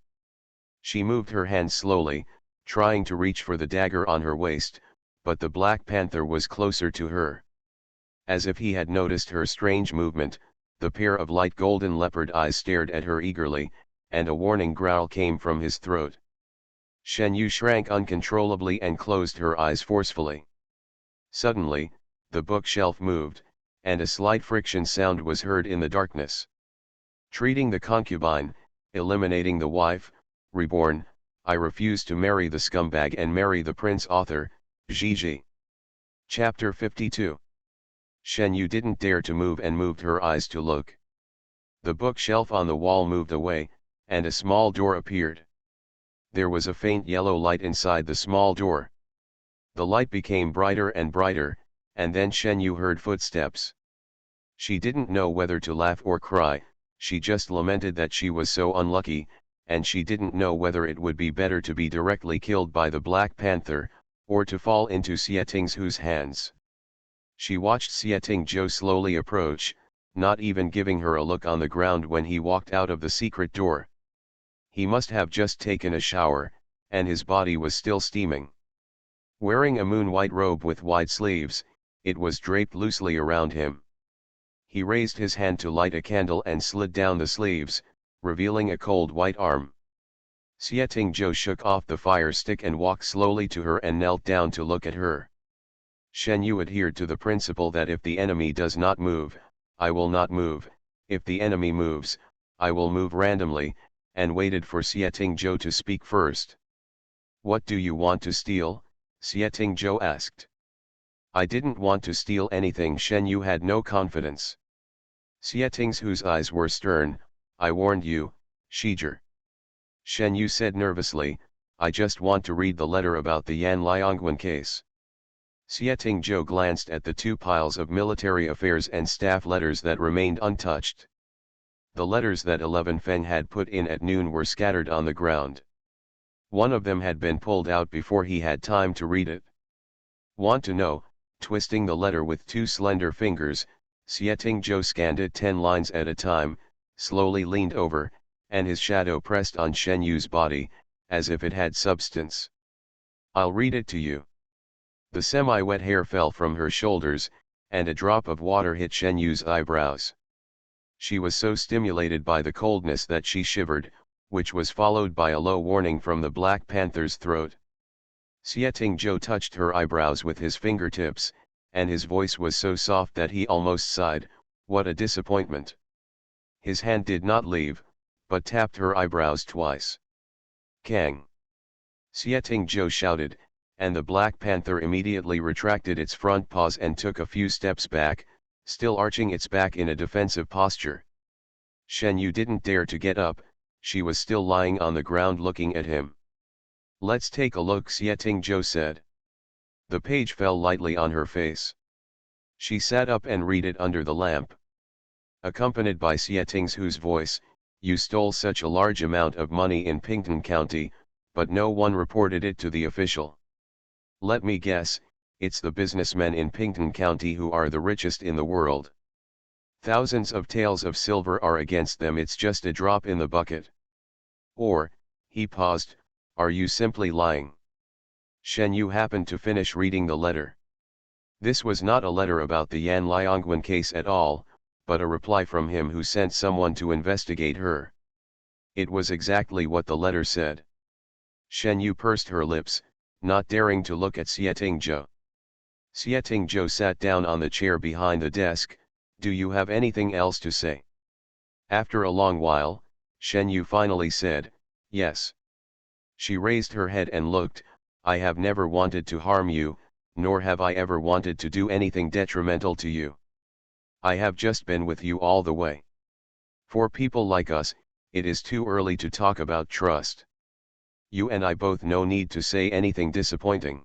A: She moved her hand slowly, trying to reach for the dagger on her waist, but the black panther was closer to her. As if he had noticed her strange movement, the pair of light golden leopard eyes stared at her eagerly, and a warning growl came from his throat. Shen Yu shrank uncontrollably and closed her eyes forcefully. Suddenly, the bookshelf moved, and a slight friction sound was heard in the darkness. Treating the concubine, eliminating the wife, reborn, I refuse to marry the scumbag and marry the prince. Author, Gigi. Chapter 52. Shen Yu didn't dare to move and moved her eyes to look. The bookshelf on the wall moved away, and a small door appeared. There was a faint yellow light inside the small door. The light became brighter and brighter, and then Shen Yu heard footsteps. She didn't know whether to laugh or cry, she just lamented that she was so unlucky, and she didn't know whether it would be better to be directly killed by the Black Panther, or to fall into Xietingzhu's hands. She watched Xietingzhu slowly approach, not even giving her a look on the ground when he walked out of the secret door. He must have just taken a shower, and his body was still steaming. Wearing a moon-white robe with wide sleeves, it was draped loosely around him. He raised his hand to light a candle and slid down the sleeves, revealing a cold white arm. Xietingzhu shook off the fire stick and walked slowly to her and knelt down to look at her. Shen Yu adhered to the principle that if the enemy does not move, I will not move, if the enemy moves, I will move randomly, and waited for Xietingzhu to speak first. "What do you want to steal?" Xietingzhu asked. "I didn't want to steal anything." Shen Yu had no confidence. Xietingzhu's eyes were stern. "I warned you, Shijie." Shen Yu said nervously, "I just want to read the letter about the Yan Liangwen case." Xietingzhu glanced at the two piles of military affairs and staff letters that remained untouched. The letters that 11 Feng had put in at noon were scattered on the ground. One of them had been pulled out before he had time to read it. "Want to know?" Twisting the letter with two slender fingers, Xietingzhu scanned it 10 lines at a time, slowly leaned over, and his shadow pressed on Shen Yu's body, as if it had substance. "I'll read it to you." The semi-wet hair fell from her shoulders, and a drop of water hit Shen Yu's eyebrows. She was so stimulated by the coldness that she shivered, which was followed by a low warning from the Black Panther's throat. Xietingzhu touched her eyebrows with his fingertips, and his voice was so soft that he almost sighed. "What a disappointment." His hand did not leave, but tapped her eyebrows twice. "Kang!" Xietingzhu shouted, and the Black Panther immediately retracted its front paws and took a few steps back, still arching its back in a defensive posture. Shen Yu didn't dare to get up, she was still lying on the ground looking at him. "Let's take a look," Xietingzhu said. The page fell lightly on her face. She sat up and read it under the lamp. Accompanied by Xietingzhu's voice, "You stole such a large amount of money in Pingtung County, but no one reported it to the official. Let me guess, it's the businessmen in Pingtung County who are the richest in the world. Thousands of taels of silver are against them. It's just a drop in the bucket. Or," he paused, "are you simply lying?" Shen Yu happened to finish reading the letter. This was not a letter about the Yan Liangwen case at all, but a reply from him who sent someone to investigate her. It was exactly what the letter said. Shen Yu pursed her lips, not daring to look at Xietingzhu. Xietingzhu sat down on the chair behind the desk. "Do you have anything else to say?" After a long while, Shen Yu finally said, "Yes." She raised her head and looked. "I have never wanted to harm you, nor have I ever wanted to do anything detrimental to you. I have just been with you all the way. For people like us, it is too early to talk about trust. You and I both no need to say anything disappointing.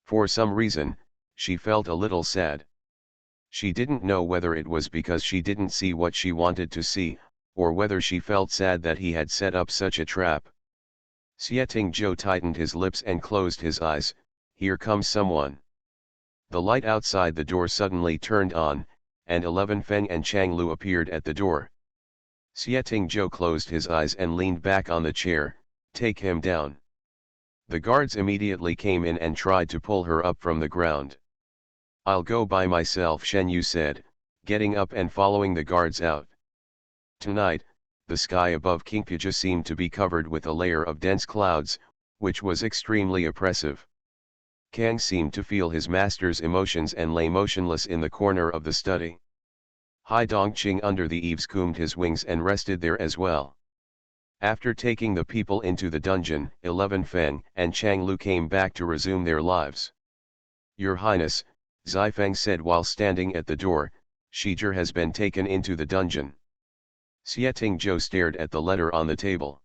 A: For some reason, she felt a little sad. She didn't know whether it was because she didn't see what she wanted to see, or whether she felt sad that he had set up such a trap. Xieting Zhou tightened his lips and closed his eyes. Here comes someone. The light outside the door suddenly turned on, and 11 Feng and Chang Lu appeared at the door. Xieting Zhou closed his eyes and leaned back on the chair. Take him down. The guards immediately came in and tried to pull her up from the ground. I'll go by myself, Shen Yu said, getting up and following the guards out. Tonight, the sky above Concubine seemed to be covered with a layer of dense clouds, which was extremely oppressive. Kang seemed to feel his master's emotions and lay motionless in the corner of the study. Hai Dongqing under the eaves combed his wings and rested there as well. After taking the people into the dungeon, 11 Feng and Chang Lu came back to resume their lives. Your Highness, Zifeng said while standing at the door, Shizhi has been taken into the dungeon. Xieting Zhou stared at the letter on the table.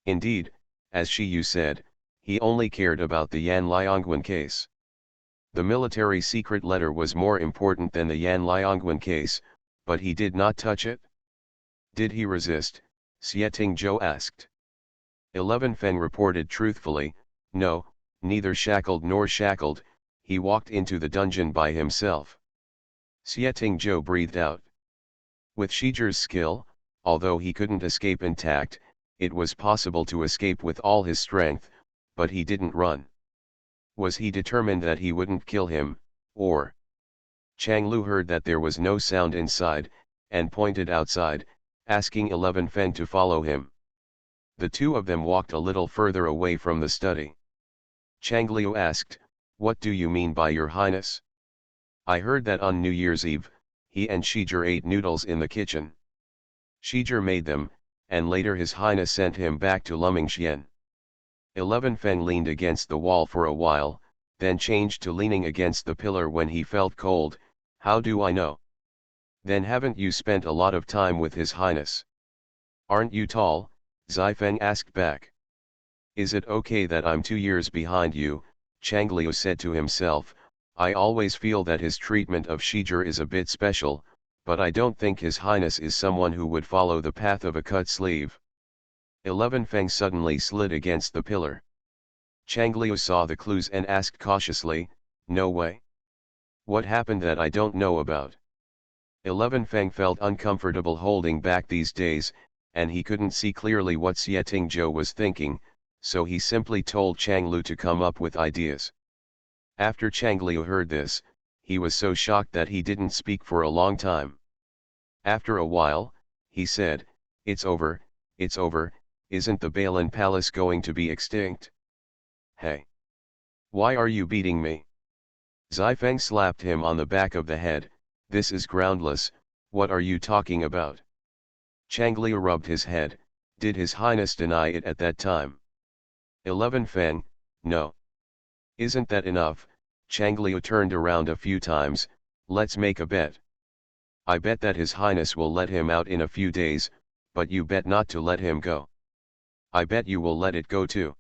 A: Indeed, as Shiyu said, he only cared about the Yan Liangwen case. The military secret letter was more important than the Yan Liangwen case, but he did not touch it. Did he resist? Xieting Zhou asked. 11 Feng reported truthfully, no, neither shackled nor shackled, he walked into the dungeon by himself. Xieting Zhou breathed out. With Shiji's skill, although he couldn't escape intact, it was possible to escape with all his strength, but he didn't run. Was he determined that he wouldn't kill him, or? Chang Lu heard that there was no sound inside, and pointed outside, asking 11 Feng to follow him. The two of them walked a little further away from the study. Chang Liu asked, what do you mean by your highness? I heard that on New Year's Eve, he and Shizhi ate noodles in the kitchen. Shizhi made them, and later his highness sent him back to Lumingxian. 11 Feng leaned against the wall for a while, then changed to leaning against the pillar when he felt cold. How do I know? Then haven't you spent a lot of time with his highness? Aren't you tall? Zifeng asked back. Is it okay that I'm 2 years behind you? Chang Liu said to himself, I always feel that his treatment of Shizhi is a bit special, but I don't think his highness is someone who would follow the path of a cut sleeve. 11 Feng suddenly slid against the pillar. Chang Liu saw the clues and asked cautiously, no way. What happened that I don't know about? 11 Feng felt uncomfortable holding back these days, and he couldn't see clearly what Xieting Zhou was thinking, so he simply told Chang Liu to come up with ideas. After Chang Liu heard this, he was so shocked that he didn't speak for a long time. After a while, he said, it's over, isn't the Balin Palace going to be extinct? Hey! Why are you beating me? Zifeng slapped him on the back of the head, this is groundless, what are you talking about? Chang Liu rubbed his head, did his highness deny it at that time? 11 Feng, no. Isn't that enough? Chang Liu turned around a few times, let's make a bet. I bet that his highness will let him out in a few days, but you bet not to let him go. I bet you will let it go too.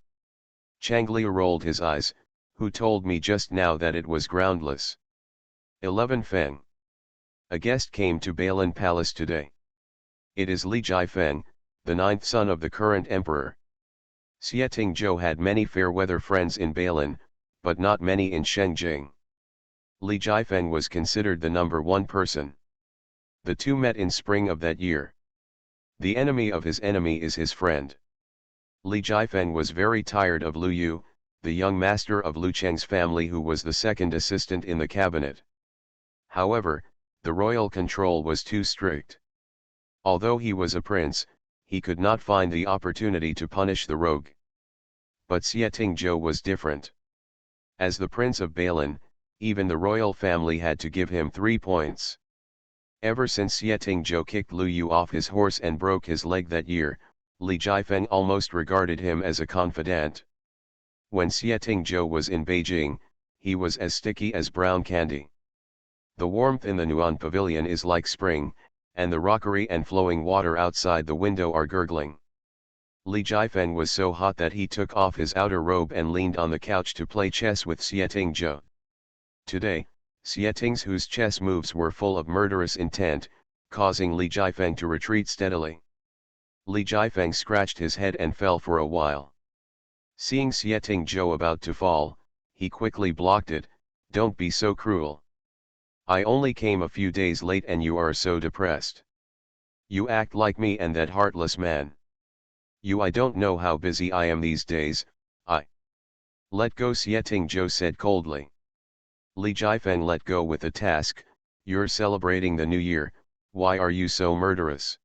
A: Chang Liu rolled his eyes, who told me just now that it was groundless? 11 Feng. A guest came to Balin Palace today. It is Li Jifeng, the 9th son of the current emperor. Xieting Zhou had many fair-weather friends in Balin, but not many in Shengjing. Li Jifeng was considered the number one person. The two met in spring of that year. The enemy of his enemy is his friend. Li Jifeng was very tired of Lu Yu, the young master of Lu Cheng's family who was the second assistant in the cabinet. However, the royal control was too strict. Although he was a prince, he could not find the opportunity to punish the rogue. But Xieting Zhou was different. As the prince of Balin, even the royal family had to give him 3 points. Ever since Xieting Zhou kicked Lu Yu off his horse and broke his leg that year, Li Jifeng almost regarded him as a confidant. When Xieting Zhou was in Beijing, he was as sticky as brown candy. The warmth in the Nuan pavilion is like spring, and the rockery and flowing water outside the window are gurgling. Li Jifeng was so hot that he took off his outer robe and leaned on the couch to play chess with Xieting Zhou. Today, Xieting Zhou's chess moves were full of murderous intent, causing Li Jifeng to retreat steadily. Li Jifeng scratched his head and fell for a while. Seeing Xieting Zhou about to fall, he quickly blocked it. "Don't be so cruel. I only came a few days late and you are so depressed. You act like me and that heartless man. I don't know how busy I am these days, I." "Let go," Xieting Zhou said coldly. Li Jifeng let go with a task. "You're celebrating the new year, why are you so murderous?"